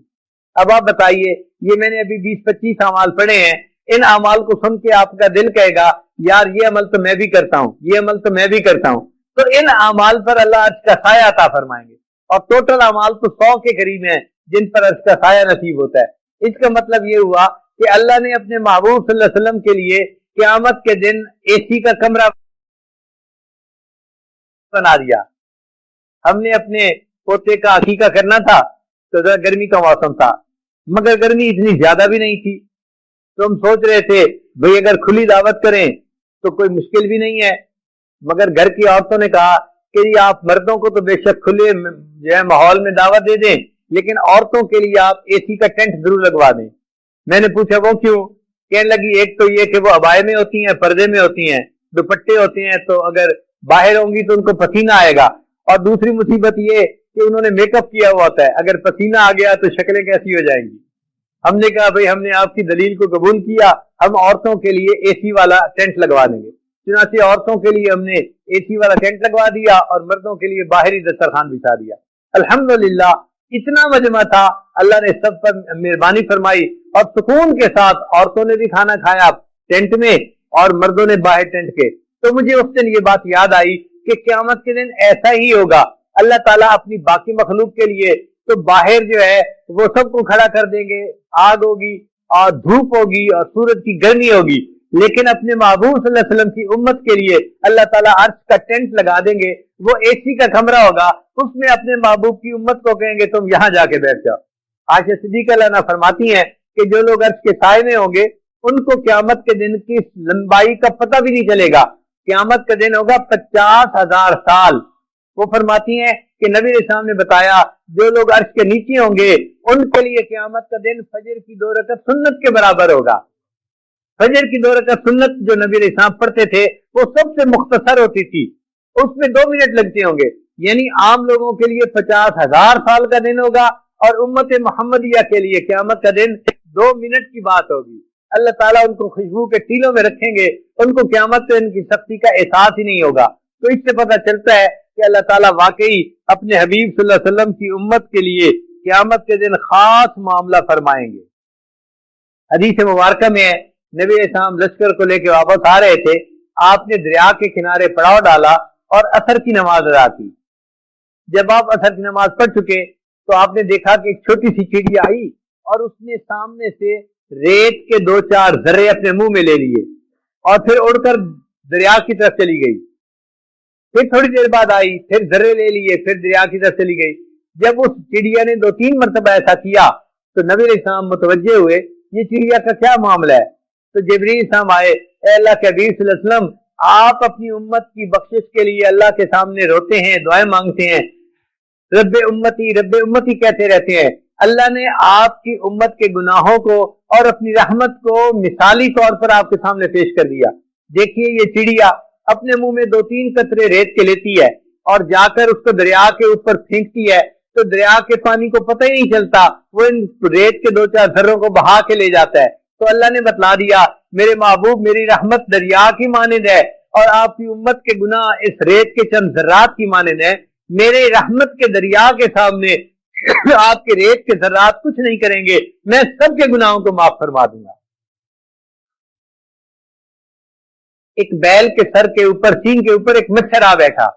S1: اب آپ بتائیے، یہ میں نے ابھی 20-25 اعمال پڑھے ہیں، ان اعمال کو سن کے آپ کا دل کہے گا یار یہ عمل تو میں بھی کرتا ہوں، یہ عمل تو میں بھی کرتا ہوں، تو ان اعمال پر اللہ عرش کا سایہ عطا فرمائیں گے۔ اور ٹوٹل اعمال تو 100 کے قریب ہیں جن پر عرش کا سایہ نصیب ہوتا ہے۔ اس کا مطلب یہ ہوا کہ اللہ نے اپنے محبوب صلی اللہ علیہ وسلم کے لیے قیامت کے دن اے سی کا کمرہ بنا دیا۔ ہم نے اپنے پوتے کا عقیقہ کرنا تھا تو گرمی کا موسم تھا، مگر گرمی اتنی زیادہ بھی نہیں تھی، تو ہم سوچ رہے تھے بھئی اگر کھلی دعوت کریں تو کوئی مشکل بھی نہیں ہے، مگر گھر کی عورتوں نے کہا کہ یہ آپ مردوں کو تو بے شک کھلے جو ہے ماحول میں دعوت دے دیں، لیکن عورتوں کے لیے آپ اے سی کا ٹینٹ ضرور لگوا دیں۔ میں نے پوچھا وہ کیوں؟ کہنے لگی ایک تو یہ کہ وہ عبائے میں ہوتی ہیں، پردے میں ہوتی ہیں، دوپٹے ہوتے ہیں، تو اگر باہر ہوں گی تو ان کو پسینہ آئے گا، اور دوسری مصیبت یہ کہ انہوں نے میک اپ کیا ہوا ہوتا ہے، اگر پسینہ آ گیا تو شکلیں کیسی ہو جائیں گی۔ ہم نے کہا بھئی ہم نے آپ کی دلیل کو قبول کیا، ہم عورتوں کے لیے اے سی والا ٹینٹ لگوا دیں گے۔ چنانچہ عورتوں کے لیے ہم نے اے سی والا ٹینٹ لگوا دیا اور مردوں کے لیے باہری دسترخوان بچھا دیا۔ الحمدللہ اتنا مجمع تھا، اللہ نے سب پر مہربانی فرمائی اور سکون کے ساتھ عورتوں نے بھی کھانا کھایا ٹینٹ میں اور مردوں نے باہر ٹینٹ کے۔ تو مجھے اس دن یہ بات یاد آئی کہ قیامت کے دن ایسا ہی ہوگا، اللہ تعالیٰ اپنی باقی مخلوق کے لیے تو باہر جو ہے وہ سب کو کھڑا کر دیں گے، آگ ہوگی اور دھوپ ہوگی اور سورج کی گرمی ہوگی، لیکن اپنے محبوب صلی اللہ علیہ وسلم کی امت کے لیے اللہ تعالیٰ عرش کا ٹینٹ لگا دیں گے، وہ اے سی کا کمرہ ہوگا، اس میں اپنے محبوب کی امت کو کہیں گے تم یہاں جا کے بیٹھ جاؤ۔ عائشہ صدیقہ عنہا فرماتی ہیں کہ جو لوگ عرش کے سائے میں ہوں گے ان کو قیامت کے دن کی لمبائی کا پتہ بھی نہیں چلے گا، قیامت کا دن ہوگا 50,000 سال۔ وہ فرماتی ہیں کہ نبی علیہ السلام نے بتایا جو لوگ عرش کے نیچے ہوں گے ان کے لیے قیامت کا دن فجر کی 2 رکعت سنت کے برابر ہوگا۔ فجر کی 2 رکعت سنت جو نبی علیہ السلام پڑھتے تھے وہ سب سے مختصر ہوتی تھی، اس میں 2 منٹ لگتے ہوں گے، یعنی عام لوگوں کے لیے 50,000 سال کا دن ہوگا اور امت محمدیہ کے لیے قیامت کا دن 2 منٹ کی بات ہوگی۔ اللہ تعالیٰ ان کو خوشبو کے ٹیلوں میں رکھیں گے، ان کو قیامت سے ان کی سختی کا احساس ہی نہیں ہوگا۔ تو اس سے پتہ چلتا ہے کہ اللہ تعالیٰ واقعی اپنے حبیب صلی اللہ علیہ وسلم کی امت کے لیے قیامت کے دن خاص معاملہ فرمائیں گے۔ حدیث مبارکہ میں ہے نبی علیہ السلام لشکر کو لے کے واپس آ رہے تھے، آپ نے دریا کے کنارے پڑاؤ ڈالا اور عصر کی نماز ادا کی۔ جب آپ عصر کی نماز پڑھ چکے تو آپ نے دیکھا کہ ایک چھوٹی سی چڑیا آئی اور اس نے سامنے سے ریت کے 2-4 ذرے اپنے منہ میں لے لیے اور پھر اڑ کر دریا کی طرف چلی گئی۔ پھر تھوڑی دیر بعد آئی، پھر ذرے لے لیے، پھر دریا کی طرف چلی گئی۔ جب اس چڑیا نے 2-3 مرتبہ ایسا کیا تو نبی علیہ السلام متوجہ ہوئے یہ چڑیا کا کیا معاملہ ہے؟ تو جبریل السلام آئے، اے اللہ کے حبیب صلی اللہ علیہ وسلم آپ اپنی امت کی بخشش کے لیے اللہ کے سامنے روتے ہیں، دعائیں مانگتے ہیں، رب امتی کہتے رہتے ہیں۔ اللہ نے آپ کی امت کے گناہوں کو اور اپنی رحمت کو مثالی طور پر آپ کے سامنے پیش کر دیا۔ دیکھیے یہ چڑیا اپنے منہ میں 2-3 قطرے ریت کے لیتی ہے اور جا کر اس کو دریا کے اوپر پھینکتی ہے تو دریا کے پانی کو پتہ ہی نہیں چلتا، وہ ان ریت کے 2-4 ذروں کو بہا کے لے جاتا ہے۔ تو اللہ نے بتلا دیا میرے محبوب میری رحمت دریا کی مانند ہے اور آپ کی امت کے گناہ اس ریت کے چند ذرات کی مانند ہے۔ میرے رحمت کے دریا کے سامنے آپ کے ریت کے ذرات کچھ نہیں کریں گے، میں سب کے گناہوں کو معاف فرما دوں گا۔ ایک بیل کے سر کے اوپر، سینگ کے اوپر ایک مچھر آ بیٹھا،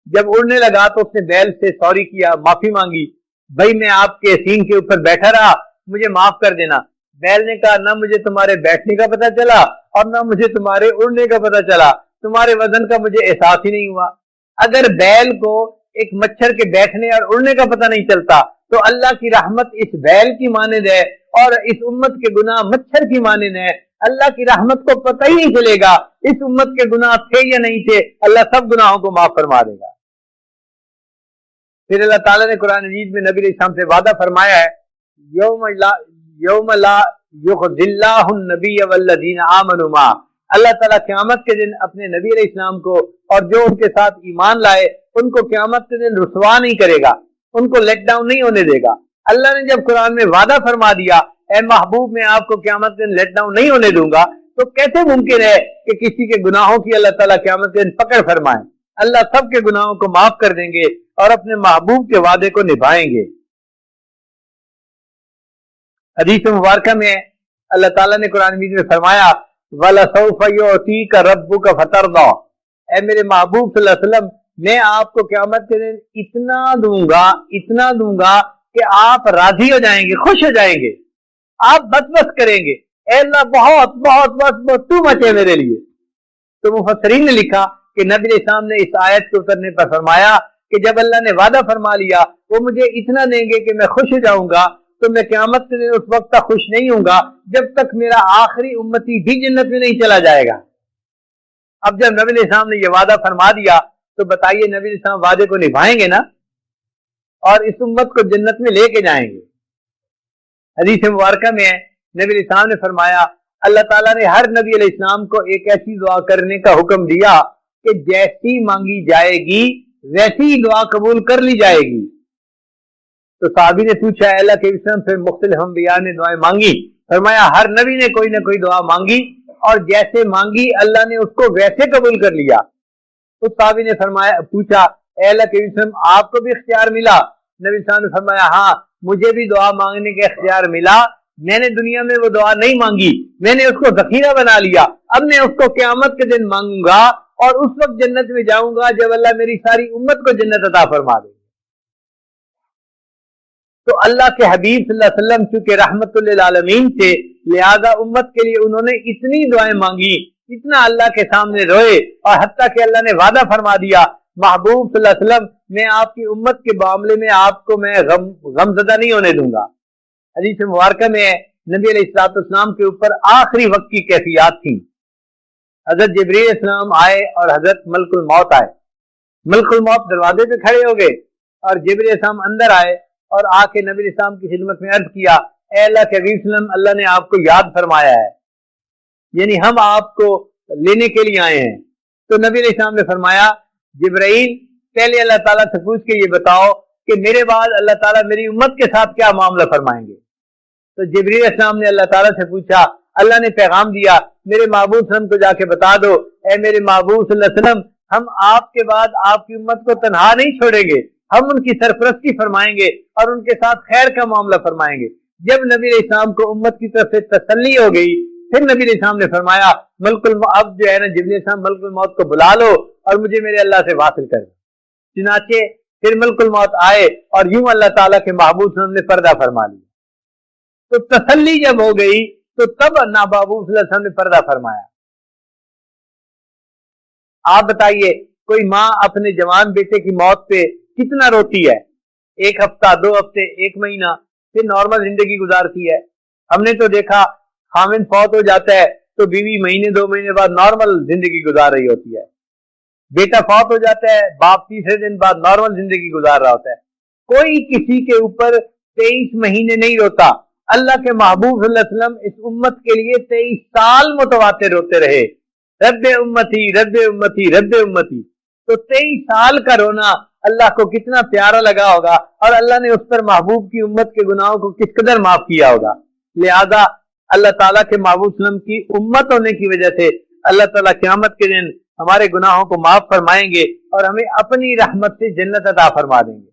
S1: جب اڑنے لگا تو اس نے بیل سے سوری کیا، معافی مانگی، بھائی میں آپ کے سینگ کے اوپر بیٹھا رہا، مجھے معاف کر دینا۔ بیل نے کہا نہ مجھے تمہارے بیٹھنے کا پتہ چلا اور نہ مجھے تمہارے اڑنے کا پتہ چلا، تمہارے وزن کا مجھے احساس ہی نہیں ہوا۔ اگر بیل کو ایک مچھر کے بیٹھنے اور اڑنے کا پتہ نہیں چلتا تو اللہ کی رحمت اس بیل کی مانند ہے اور اس امت کے گناہ مچھر کی مانند ہے۔ اللہ کی رحمت کو پتہ ہی نہیں چلے گا اس امت کے گناہ تھے یا نہیں تھے، اللہ سب گناہوں کو معاف فرما دے گا۔ پھر اللہ تعالیٰ نے قرآن مجید میں نبی علیہ السلام سے وعدہ فرمایا ہے یوم لا یخزی اللہ النبی والذین آمنوا معہ، اللہ تعالیٰ قیامت کے دن اپنے نبی علیہ السلام کو اور جو ان کے ساتھ ایمان لائے ان کو قیامت کے دن رسوا نہیں کرے گا، ان کو لیٹ ڈاؤن نہیں ہونے دے گا۔ اللہ نے جب قرآن میں وعدہ فرما دیا اے محبوب میں آپ کو قیامت کے دن لیٹ ڈاؤن نہیں ہونے دوں گا، تو کیسے ممکن ہے کہ کسی کے گناہوں کی اللہ تعالیٰ قیامت کے دن پکڑ فرمائے؟ اللہ سب کے گناہوں کو معاف کر دیں گے اور اپنے محبوب کے وعدے کو نبھائیں گے۔ حدیث مبارکہ میں اللہ تعالیٰ نے قرآن مجید میں فرمایا وَلَسَوْفَ يُعْطِيكَ رَبُّكَ فَتَرْضَىٰ، اے میرے محبوب صلی اللہ علیہ وسلم میں آپ کو قیامت کے دن اتنا دوں گا کہ آپ راضی ہو جائیں گے، خوش ہو جائیں گے، آپ بس کریں گے، اے اللہ بہت بہت بس تو مچ ہے میرے لیے۔ تو مفسرین نے لکھا کہ نبی علیہ السلام نے اس آیت کو اترنے پر فرمایا کہ جب اللہ نے وعدہ فرما لیا وہ مجھے اتنا دیں گے کہ میں خوش ہو جاؤں گا، تو میں قیامت کے دن اس وقت تک خوش نہیں ہوں گا جب تک میرا آخری امتی بھی جنت میں نہیں چلا جائے گا۔ اب جب نبی علیہ السلام نے یہ وعدہ فرما دیا تو بتائیے نبی علیہ السلام وعدے کو نبھائیں گے نا، اور اس امت کو جنت میں لے کے جائیں گے۔ حدیث مبارکہ میں نبی علیہ السلام نے فرمایا اللہ تعالیٰ نے ہر نبی علیہ السلام کو ایک ایسی دعا کرنے کا حکم دیا کہ جیسی مانگی جائے گی ویسی دعا قبول کر لی جائے گی۔ تو صحابی نے پوچھا اللہ کے وسلم پھر مختلف انبیاء نے دعائیں مانگی؟ فرمایا ہر نبی نے کوئی نہ کوئی دعا مانگی اور جیسے مانگی اللہ نے اس کو ویسے قبول کر لیا۔ تو صحابی نے پوچھا اے اللہ کے وسلم آپ کو بھی اختیار ملا؟ نبی صلی اللہ علیہ وسلم نے فرمایا ہاں مجھے بھی دعا مانگنے کا اختیار ملا، میں نے دنیا میں وہ دعا نہیں مانگی، میں نے اس کو ذخیرہ بنا لیا، اب میں اس کو قیامت کے دن مانگوں گا اور اس وقت جنت میں جاؤں گا جب اللہ میری ساری امت کو جنت عطا فرما دے۔ تو اللہ کے حبیب صلی اللہ علیہ وسلم چونکہ رحمت للعالمین تھے لہذا امت کے لیے انہوں نے اتنی دعائیں مانگی، اتنا اللہ کے سامنے روئے، اور حتیٰ کہ اللہ نے وعدہ فرما دیا محبوب صلی اللہ علیہ وسلم میں آپ کی امت کے معاملے میں آپ کو میں غمزدہ نہیں ہونے دوں گا۔ حدیث مبارکہ میں نبی علیہ السلام کے اوپر آخری وقت کی کیفیات تھیں۔ حضرت جبرائیل علیہ السلام آئے اور حضرت ملک الموت آئے۔ ملک الموت دروازے پہ کھڑے ہو گئے اور جبرائیل علیہ السلام اندر آئے اور آ کے نبی علیہ السلام کی خدمت میں عرض کیا اے اللہ کے حبیب صلی اللہ علیہ وسلم اللہ نے آپ کو یاد فرمایا ہے، یعنی ہم آپ کو لینے کے لیے آئے ہیں۔ تو نبی علیہ السلام نے فرمایا جبرائیل پہلے اللہ تعالیٰ سے پوچھ کے یہ بتاؤ کہ میرے بعد اللہ تعالیٰ میری امت کے ساتھ کیا معاملہ فرمائیں گے؟ تو جبرائیل علیہ السلام نے اللہ تعالیٰ سے پوچھا، اللہ نے پیغام دیا میرے محبوب صلی اللہ علیہ وسلم کو جا کے بتا دو اے میرے محبوب صلی اللہ علیہ وسلم ہم آپ کے بعد آپ کی امت کو تنہا نہیں چھوڑیں گے، ہم ان کی سرپرستی فرمائیں گے اور ان کے ساتھ خیر کا معاملہ فرمائیں گے۔ جب نبی علیہ السلام کو امت کی طرف سے تسلی ہو گئی پھر نبی علیہ السلام نے فرمایا اب جو ہے نا جبرائیل علیہ السلام ملک الموت کو بلا لو اور مجھے میرے اللہ سے واصل کر دو۔ چنانچہ پھر ملک الموت آئے اور یوں اللہ تعالیٰ کے محبوب صلی اللہ علیہ وسلم نے پردہ فرما لیا۔ تو تسلی جب ہو گئی تو تب محبوب صلی اللہ علیہ وسلم نے پردہ فرمایا۔ آپ بتائیے کوئی ماں اپنے جوان بیٹے کی موت پہ کتنا روتی ہے؟ ایک ہفتہ، 2 ہفتے، 1 مہینہ، پھر نارمل زندگی گزارتی ہے۔ ہم نے تو دیکھا خامن فوت ہو جاتا ہے تو بیوی مہینے 2 مہینے بعد نارمل زندگی گزار رہی ہوتی ہے، بیٹا فوت ہو جاتا ہے باپ تیسرے دن بعد نارمل زندگی گزار رہا ہوتا ہے۔ کوئی کسی کے اوپر 23 مہینے نہیں روتا۔ اللہ کے محبوب صلی اللہ علیہ وسلم اس امت کے لیے 23 سال متواتر روتے رہے، رب امتی رب امتی رب امتی۔ تو 23 سال کا رونا اللہ کو کتنا پیارا لگا ہوگا اور اللہ نے اس پر محبوب کی امت کے گناہوں کو کس قدر معاف کیا ہوگا۔ لہذا اللہ تعالیٰ کے محبوب صلی اللہ علیہ وسلم کی امت ہونے کی وجہ سے اللہ تعالیٰ قیامت کے دن ہمارے گناہوں کو معاف فرمائیں گے اور ہمیں اپنی رحمت سے جنت عطا فرما دیں گے۔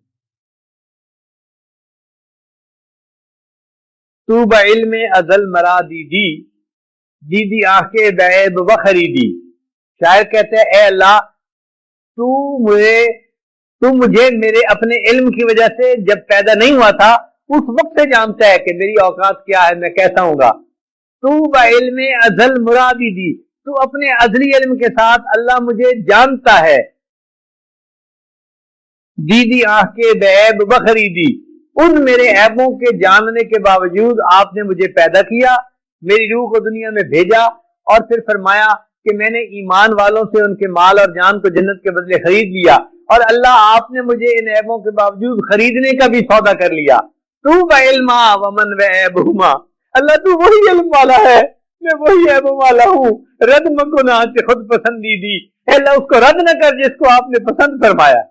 S1: تو بعلم ازل مرادی دی آنکھیں بعیب وخریدی۔ شاعر کہتے ہیں اے اللہ تو مجھے میرے اپنے علم کی وجہ سے جب پیدا نہیں ہوا تھا اس وقت سے جانتا ہے کہ میری اوقات کیا ہے، میں کیسا ہوں گا۔ تو بعلم ازل مرادی دی، تو اپنے ازلی علم کے ساتھ اللہ مجھے جانتا ہے۔ دی آنکھیں بعیب وخریدی، ان میرے عیبوں کے جاننے کے باوجود آپ نے مجھے پیدا کیا، میری روح کو دنیا میں بھیجا اور پھر فرمایا کہ میں نے ایمان والوں سے ان کے مال اور جان کو جنت کے بدلے خرید لیا، اور اللہ آپ نے مجھے ان عیبوں کے باوجود خریدنے کا بھی سودا کر لیا۔ تو بعلما ومن وعیبہما، اللہ تو وہی علم والا ہے میں وہی ہے وہ والا ہوں رد مکنا سے خود پسندیدی، اللہ اس کو رد نہ کر جس کو آپ نے پسند فرمایا۔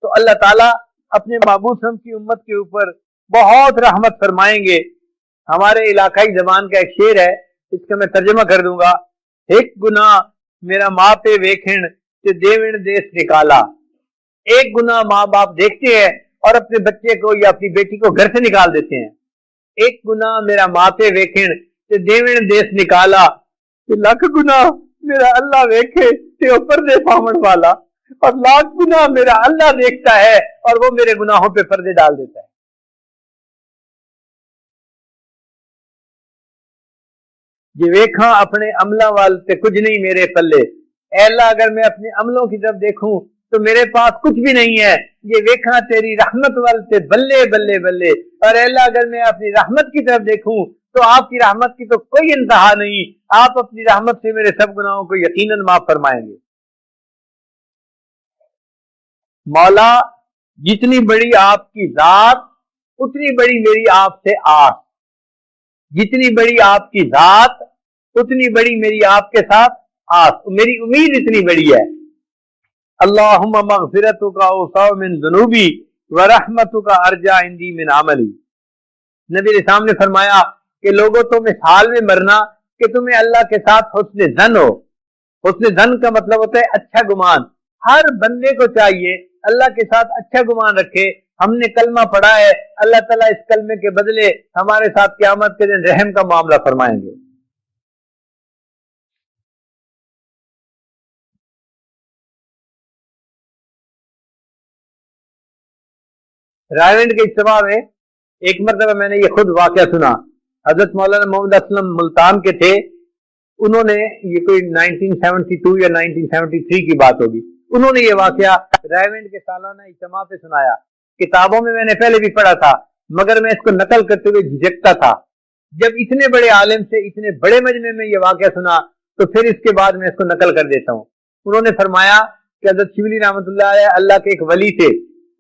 S1: تو اللہ تعالیٰ اپنے معبود صلی اللہ علیہ وسلم کی امت کے اوپر بہت رحمت فرمائیں گے۔ ہمارے علاقائی زبان کا ایک شعر ہے، اس کا میں ترجمہ کر دوں گا۔ ایک گناہ میرا ماں پہ ویکھن تے دیوین دیس نکالا۔ ایک گناہ ماں باپ دیکھتے ہیں اور اپنے بچے کو یا اپنی بیٹی کو گھر سے نکال دیتے ہیں۔ ایک گناہ میرا ماں پہ ویکھن تے دیوین دیس نکالا، تے لاکھ گناہ میرا اللہ ویکھے تے او پردے پاون والا، اور لاکھ گناہ میرا اللہ دیکھتا ہے اور وہ میرے گناہوں پہ پردے ڈال دیتا ہے۔ یہ ویکھاں اپنے عملوں وال تے کچھ نہیں میرے پلے، اے اللہ اگر میں اپنے عملوں کی طرف دیکھوں تو میرے پاس کچھ بھی نہیں ہے، یہ ویکھاں تیری رحمت وال تے بلے بلے بلے، اور اے اللہ اگر میں اپنی رحمت کی طرف دیکھوں تو آپ کی رحمت کی تو کوئی انتہا نہیں، آپ اپنی رحمت سے میرے سب گناہوں کو یقیناً معاف فرمائیں گے۔ مولا جتنی بڑی آپ کی ذات اتنی بڑی میری آپ سے آس، جتنی بڑی آپ کی ذات اتنی بڑی میری آپ کے ساتھ آس، میری امید اتنی بڑی ہے۔ اللہم مغفرتک اوسع من ذنوبی ورحمتک ارجع عندی من عملی۔ نبی علیہ السلام نے فرمایا کہ لوگوں تم اس حال میں مرنا کہ تمہیں اللہ کے ساتھ حسن ظن ہو۔ حسن ظن کا مطلب ہوتا ہے اچھا گمان۔ ہر بندے کو چاہیے اللہ کے ساتھ اچھا گمان رکھے۔ ہم نے کلمہ پڑھا ہے، اللہ تعالیٰ اس کلمے کے بدلے ہمارے ساتھ قیامت کے دن رحم کا معاملہ فرمائیں گے۔ رائیونڈ کے اجتماع میں ایک مرتبہ میں نے یہ خود واقعہ سنا۔ حضرت مولانا محمد اسلم ملتان کے تھے، انہوں نے یہ کوئی 1972 یا 1973 کی بات ہوگی، انہوں نے یہ واقعہ رائیونڈ کے سالانہ اجتماع پہ سنایا۔ کتابوں میں نے پہلے بھی پڑھا تھا مگر میں اس کو نقل کرتے ہوئے جھجکتا تھا۔ جب اتنے بڑے عالم سے اتنے بڑے مجمع میں یہ واقعہ سنا تو پھر اس کے بعد میں اس کو نقل کر دیتا ہوں۔ انہوں نے فرمایا کہ حضرت شبلی رحمۃ اللہ علیہ اللہ کے ایک ولی تھے۔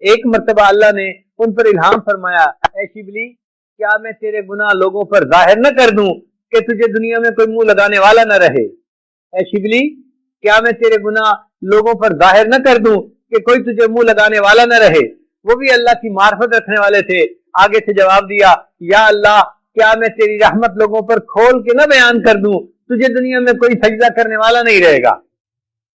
S1: ایک مرتبہ اللہ نے ان پر الہام فرمایا، اے شبلی کیا میں تیرے گناہ لوگوں پر ظاہر نہ کر دوں کہ تجھے دنیا میں کوئی منہ لگانے والا نہ رہے؟ اے شبلی کیا میں تیرے گناہ لوگوں پر ظاہر نہ کر دوں کہ کوئی تجھے منہ لگانے والا نہ رہے؟ وہ بھی اللہ کی معرفت رکھنے والے تھے، آگے سے جواب دیا، یا اللہ کیا میں تیری رحمت لوگوں پر کھول کے نہ بیان کر دوں، تجھے دنیا میں کوئی سجدہ کرنے والا نہیں رہے گا۔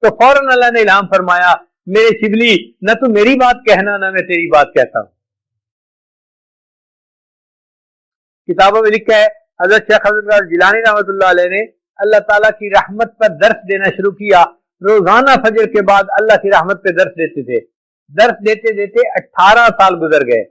S1: تو فوراً اللہ نے الہام فرمایا، میرے شبلی نہ تو میری بات کہنا نہ میں تیری بات کہتا ہوں۔ کتابوں میں لکھا ہے حضرت شیخ عبد القادر جیلانی رحمۃ اللہ علیہ نے اللہ تعالیٰ کی رحمت پر درس دینا شروع کیا۔ روزانہ فجر کے بعد اللہ کی رحمت پہ درس دیتے تھے۔ درس دیتے دیتے 18 سال گزر گئے،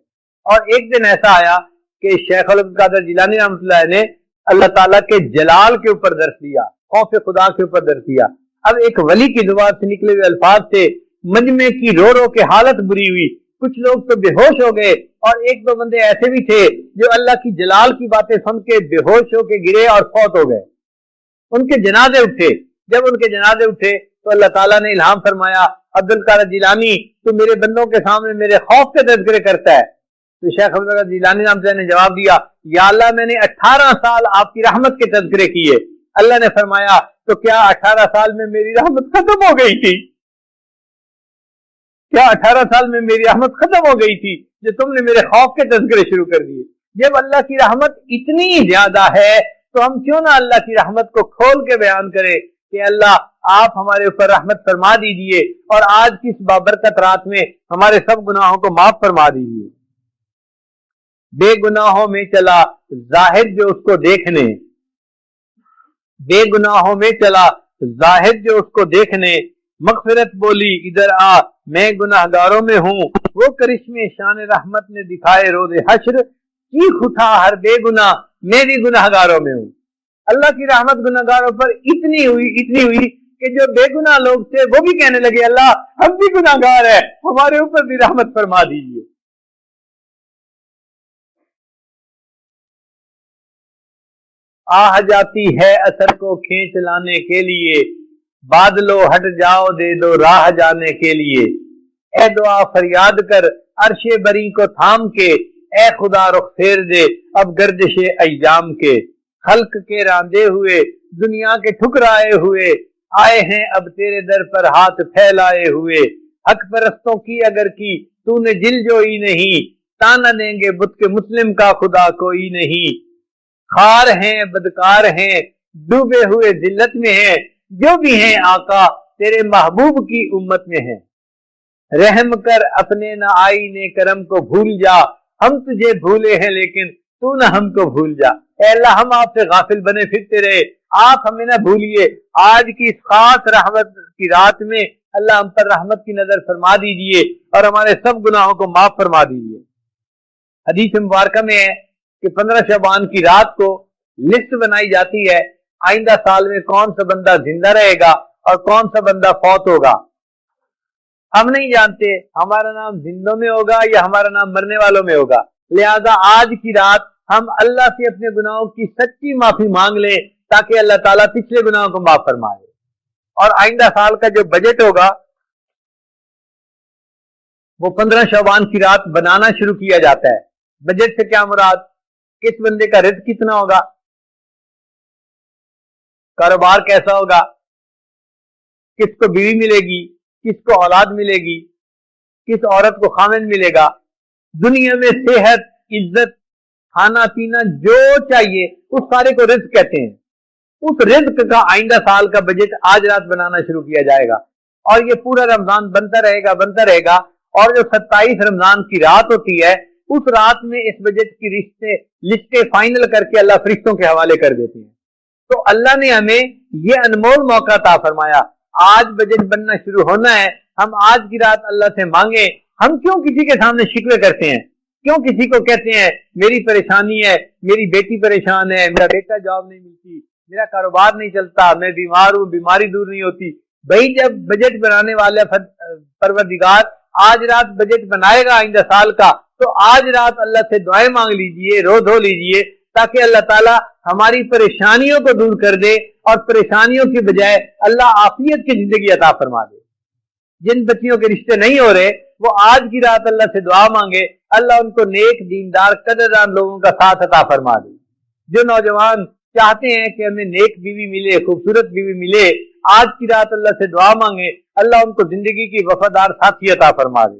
S1: اور ایک دن ایسا آیا کہ شیخ عبد القادر جیلانی رحمۃ اللہ علیہ نے اللہ تعالیٰ کے جلال کے اوپر درس دیا، خوف خدا کے اوپر درس دیا۔ اب ایک ولی کی زبان سے نکلے ہوئے الفاظ تھے، مجمع کی رو رو کے حالت بری ہوئی، کچھ لوگ تو بے ہوش ہو گئے، اور ایک دو بندے ایسے بھی تھے جو اللہ کی جلال کی باتیں سن کے بے ہوش ہو کے گرے اور فوت ہو گئے۔ ان کے جنازے اٹھے، جب ان کے جنازے اٹھے تو اللہ تعالیٰ نے الہام فرمایا، عبد القادر جیلانی تو میرے بندوں کے سامنے میرے خوف کے تذکرے کرتا ہے۔ تو شیخ عبد القادر جیلانی رحمۃ اللہ نے جواب دیا، یا اللہ میں نے 18 سال آپ کی رحمت کے تذکرے کیے۔ اللہ نے فرمایا، تو کیا 18 سال میں میری رحمت ختم ہو گئی تھی؟ کیا 18 سال میں میری رحمت ختم ہو گئی تھی جو تم نے میرے خوف کے تذکرے شروع کر دیے؟ جب اللہ کی رحمت اتنی زیادہ ہے تو ہم کیوں نہ اللہ کی رحمت کو کھول کے بیان کرے کہ اللہ آپ ہمارے اوپر رحمت فرما دیجئے، اور آج کی اس بابرکت رات میں ہمارے سب گناہوں کو معاف فرما دیجئے۔ بے گناہوں میں چلا زاہد جو اس کو دیکھنے، بے گناہوں میں چلا زاہد جو اس کو دیکھنے، مغفرت بولی ادھر آ میں گناہ گاروں میں ہوں، وہ کرشمے شان رحمت نے دکھائے روز حشر، چیخ اٹھا ہر بے گناہ میں بھی گناہ گاروں میں ہوں۔ اللہ کی رحمت گناہ گاروں پر اتنی ہوئی کہ جو بے گناہ لوگ تھے وہ بھی کہنے لگے، اللہ ہم بھی گناہ گار ہیں، ہمارے اوپر بھی رحمت فرما دیجیے۔ آہ جاتی ہے اثر کو کھینچ لانے کے لیے، بادلو ہٹ جاؤ دے دو راہ جانے کے لیے، اے دعا فریاد کر عرش بری کو تھام کے، اے خدا رخ پھیر دے اب گردش ایام کے، خلق کے راندے ہوئے دنیا کے ٹھکرائے ہوئے آئے ہیں اب تیرے در پر ہاتھ پھیلائے ہوئے حق پرستوں کی اگر کی تو نے جل جوئی نہیں تانا دیں گے بت کے مسلم کا خدا کوئی نہیں خار ہیں بدکار ہیں ڈوبے ہوئے ذلت میں ہیں جو بھی ہیں آقا تیرے محبوب کی امت میں ہیں رحم کر اپنے نہ آئینے کرم کو بھول جا ہم تجھے بھولے ہیں لیکن تو نہ ہم کو بھول جا اے اللہ ہم آپ سے غافل بنے پھرتے رہے آپ ہمیں نہ بھولیے آج کی اس خاص رحمت کی رات میں اللہ ہم پر رحمت کی نظر فرما دیجئے اور ہمارے سب گناہوں کو معاف فرما دیجئے حدیث مبارکہ میں ہے کہ 15 شعبان کی رات کو لسٹ بنائی جاتی ہے آئندہ سال میں کون سا بندہ زندہ رہے گا اور کون سا بندہ فوت ہوگا ہم نہیں جانتے ہمارا نام زندوں میں ہوگا یا ہمارا نام مرنے والوں میں ہوگا لہذا آج کی رات ہم اللہ سے اپنے گناہوں کی سچی معافی مانگ لیں تاکہ اللہ تعالیٰ پچھلے گناہوں کو معاف فرمائے اور آئندہ سال کا جو بجٹ ہوگا وہ 15 شعبان کی رات بنانا شروع کیا جاتا ہے بجٹ سے کیا مراد کس بندے کا رزق کتنا ہوگا کاروبار کیسا ہوگا کس کو بیوی ملے گی کس کو اولاد ملے گی کس عورت کو خامن ملے گا دنیا میں صحت عزت کھانا پینا جو چاہیے اس سارے کو رزق کہتے ہیں اس رزق کا آئندہ سال کا بجٹ آج رات بنانا شروع کیا جائے گا اور یہ پورا رمضان بنتا رہے گا اور جو 27 رمضان کی رات ہوتی ہے اس رات میں اس بجٹ کی لسٹیں فائنل کر کے اللہ فرشتوں کے حوالے کر دیتے ہیں تو اللہ نے ہمیں یہ انمول موقع عطا فرمایا آج بجٹ بننا شروع ہونا ہے ہم آج کی رات اللہ سے مانگیں ہم کیوں کسی کے سامنے شکوے کرتے ہیں کیوں کسی کو کہتے ہیں میری پریشانی ہے میری بیٹی پریشان ہے میرا بیٹا جاب نہیں ملتی میرا کاروبار نہیں چلتا میں بیمار ہوں بیماری دور نہیں ہوتی بھائی جب بجٹ بنانے والے پروردگار آج رات بجٹ بنائے گا آئندہ سال کا تو آج رات اللہ سے دعائیں مانگ لیجئے رو دھو لیجئے تاکہ اللہ تعالیٰ ہماری پریشانیوں کو دور کر دے اور پریشانیوں کی بجائے اللہ عافیت کی زندگی عطا فرما دے جن بچیوں کے رشتے نہیں ہو رہے وہ آج کی رات اللہ سے دعا مانگے اللہ ان کو نیک دیندار قدردان لوگوں کا ساتھ عطا فرما دے جو نوجوان چاہتے ہیں کہ ہمیں نیک بیوی ملے خوبصورت بیوی ملے آج کی رات اللہ سے دعا مانگے اللہ ان کو زندگی کی وفادار ساتھی عطا فرما دے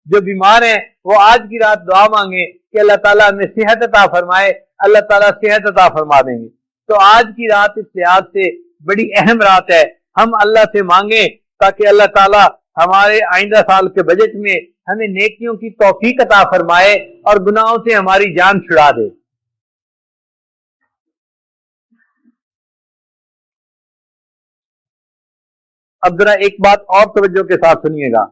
S1: جو بیمار ہیں وہ آج کی رات دعا مانگے کہ اللہ تعالیٰ ہمیں صحت عطا فرمائے اللہ تعالیٰ صحت عطا فرما دیں گے تو آج کی رات اس لحاظ سے بڑی اہم رات ہے ہم اللہ سے مانگیں تاکہ اللہ تعالیٰ ہمارے آئندہ سال کے بجٹ میں ہمیں نیکیوں کی توفیق عطا فرمائے اور گناہوں سے ہماری جان چھڑا دے اب ذرا ایک بات اور توجہ کے ساتھ سنیے گا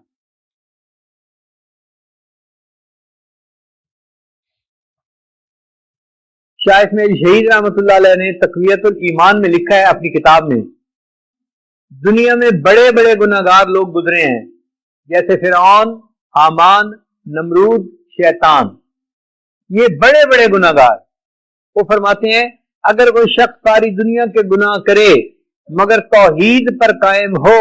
S1: شاہ اسماعیل شہید رحمۃ اللہ علیہ نے تقویت الایمان میں لکھا ہے اپنی کتاب میں دنیا میں بڑے بڑے گناہگار لوگ گزرے ہیں جیسے فرعون حامان نمرود شیطان یہ بڑے بڑے گناہگار وہ فرماتے ہیں اگر کوئی شخص ساری دنیا کے گناہ کرے مگر توحید پر قائم ہو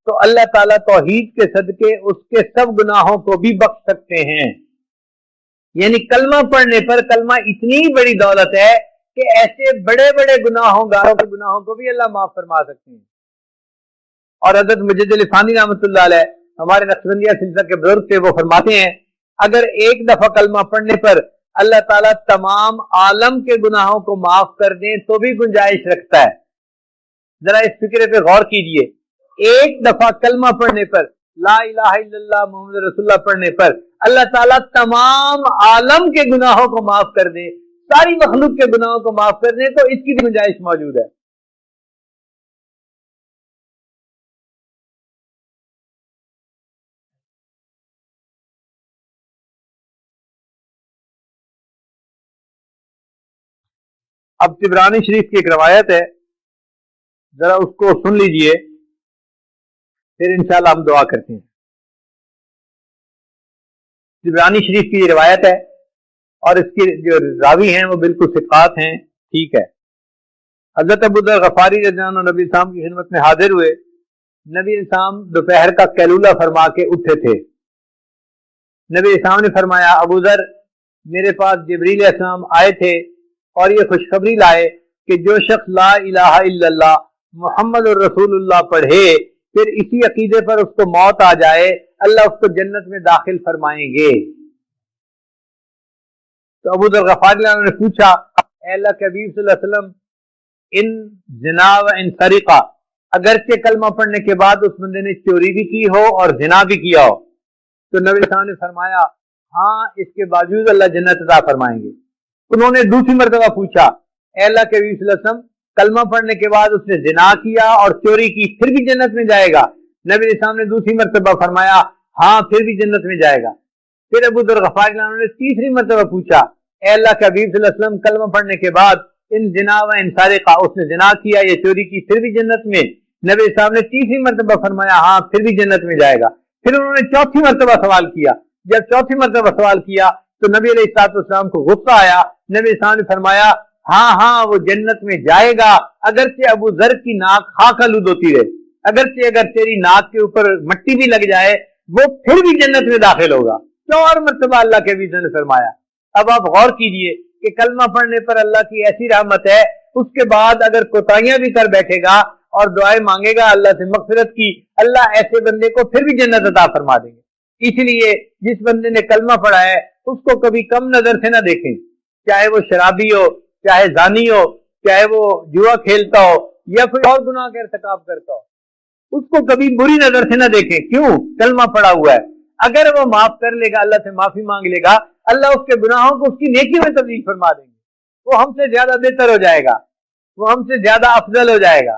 S1: تو اللہ تعالیٰ توحید کے صدقے اس کے سب گناہوں کو بھی بخش سکتے ہیں یعنی کلمہ پڑھنے پر کلمہ اتنی بڑی دولت ہے کہ ایسے بڑے بڑے گناہوں گاروں کے گناہوں کو بھی اللہ معاف فرما سکتے ہیں اور حضرت مجد علی ثانی رحمۃ اللہ علیہ ہمارے نقشبندیہ سلسلہ کے بزرگ تھے وہ فرماتے ہیں اگر ایک دفعہ کلمہ پڑھنے پر اللہ تعالیٰ تمام عالم کے گناہوں کو معاف کر دیں تو بھی گنجائش رکھتا ہے ذرا اس فکرے پہ غور کیجئے ایک دفعہ کلمہ پڑھنے پر لا الہ الا اللہ محمد رسول اللہ پڑھنے پر اللہ تعالیٰ تمام عالم کے گناہوں کو معاف کر دے ساری مخلوق کے گناہوں کو معاف کر دے تو اس کی گنجائش موجود ہے اب طبرانی شریف کی ایک روایت ہے ذرا اس کو سن لیجئے پھر انشاءاللہ ہم دعا کرتے ہیں طبرانی شریف کی یہ روایت ہے اور اس کے جو راوی ہیں وہ بالکل ثقات ہیں ٹھیک ہے حضرت ابو ذر غفاری رضی اللہ عنہ نبی اسلام کی خدمت میں حاضر ہوئے نبی اسلام دوپہر کا قیلولہ فرما کے اٹھے تھے نبی اسلام نے فرمایا ابو ذر میرے پاس جبریل علیہ السلام آئے تھے اور یہ خوشخبری لائے کہ جو شخص لا الہ الا اللہ محمد الرسول اللہ پڑھے پھر اسی عقیدے پر اس کو موت آ جائے اللہ اس کو جنت میں داخل فرمائیں گے۔ تو ابو ذر غفاری نے پوچھا اے اللہ کے حبیب صلی اللہ علیہ وسلم ان زنا و ان سرقہ، اگرچہ کلمہ پڑھنے کے بعد اس بندے نے چوری بھی کی ہو اور زنا بھی کیا ہو، تو نبی صلی اللہ علیہ وسلم نے فرمایا ہاں اس کے باوجود اللہ جنت عطا فرمائیں گے۔ انہوں نے دوسری مرتبہ پوچھا اے اللہ کے حبیب صلی اللہ علیہ وسلم کلمہ پڑھنے کے بعد اس نے زنا کیا اور چوری کی پھر بھی جنت میں جائے گا؟ نبی علیہ السلام نے دوسری مرتبہ فرمایا ہاں پھر بھی جنت میں جائے گا۔ پھر ابو ذر غفاری نے تیسری مرتبہ پوچھا اے اللہ کے حبیب صلی اللہ علیہ وسلم کلمہ پڑھنے کے بعد ان زنا و ان سارقہ، اس نے زنا کیا یا چوری کی پھر بھی جنت میں؟ نبی علیہ السلام نے تیسری مرتبہ فرمایا ہاں پھر بھی جنت میں جائے گا۔ پھر انہوں نے چوتھی مرتبہ سوال کیا، جب چوتھی مرتبہ سوال کیا تو نبی علیہ السلام کو غصہ آیا۔ نبی علیہ السلام نے فرمایا ہاں ہاں وہ جنت میں جائے گا، اگرچہ ابو ذر کی ناک خاک آلود ہوتی رہے، اگرچہ اگر تیری ناک کے اوپر مٹی بھی لگ جائے وہ پھر بھی جنت میں داخل ہوگا۔ 4 مرتبہ اللہ کے حبیب نے فرمایا۔ اب آپ غور کیجئے کہ کلمہ پڑھنے پر اللہ کی ایسی رحمت ہے، اس کے بعد اگر کوتاہیاں بھی کر بیٹھے گا اور دعائیں مانگے گا اللہ سے مغفرت کی، اللہ ایسے بندے کو پھر بھی جنت عطا فرما دیں گے۔ اس لیے جس بندے نے کلمہ پڑھا ہے اس کو کبھی کم نظر سے نہ دیکھیں، چاہے وہ شرابی ہو، چاہے زانی ہو، چاہے وہ جوا کھیلتا ہو یا کوئی اور گناہ کا ارتکاب کرتا ہو، اس کو کبھی بری نظر سے نہ دیکھیں۔ کیوں؟ کلمہ پڑھا ہوا ہے، اگر وہ معاف کر لے گا، اللہ سے معافی مانگ لے گا، اللہ اس کے گناہوں کو اس کی نیکی میں تبدیل فرما دیں گے، وہ ہم سے زیادہ بہتر ہو جائے گا، وہ ہم سے زیادہ افضل ہو جائے گا۔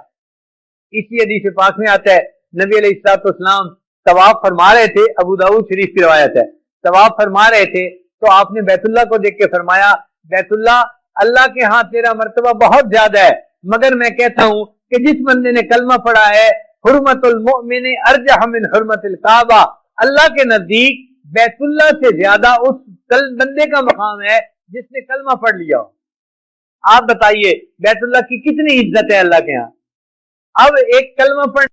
S1: اسی حدیث پاک میں آتا ہے نبی علیہ السلام طواف فرما رہے تھے، ابو داؤد شریف کی روایت ہے، طواف فرما رہے تھے تو آپ نے بیت اللہ کو دیکھ کے فرمایا بیت اللہ، اللہ کے ہاں تیرا مرتبہ بہت زیادہ ہے، مگر میں کہتا ہوں کہ جس بندے نے کلمہ پڑھا ہے حرمت المؤمن ارجح من حرمت الکعبہ، اللہ کے نزدیک بیت اللہ سے زیادہ اس بندے کا مقام ہے جس نے کلمہ پڑھ لیا ہو۔ آپ بتائیے بیت اللہ کی کتنی عزت ہے اللہ کے ہاں۔ اب ایک کلمہ پڑھ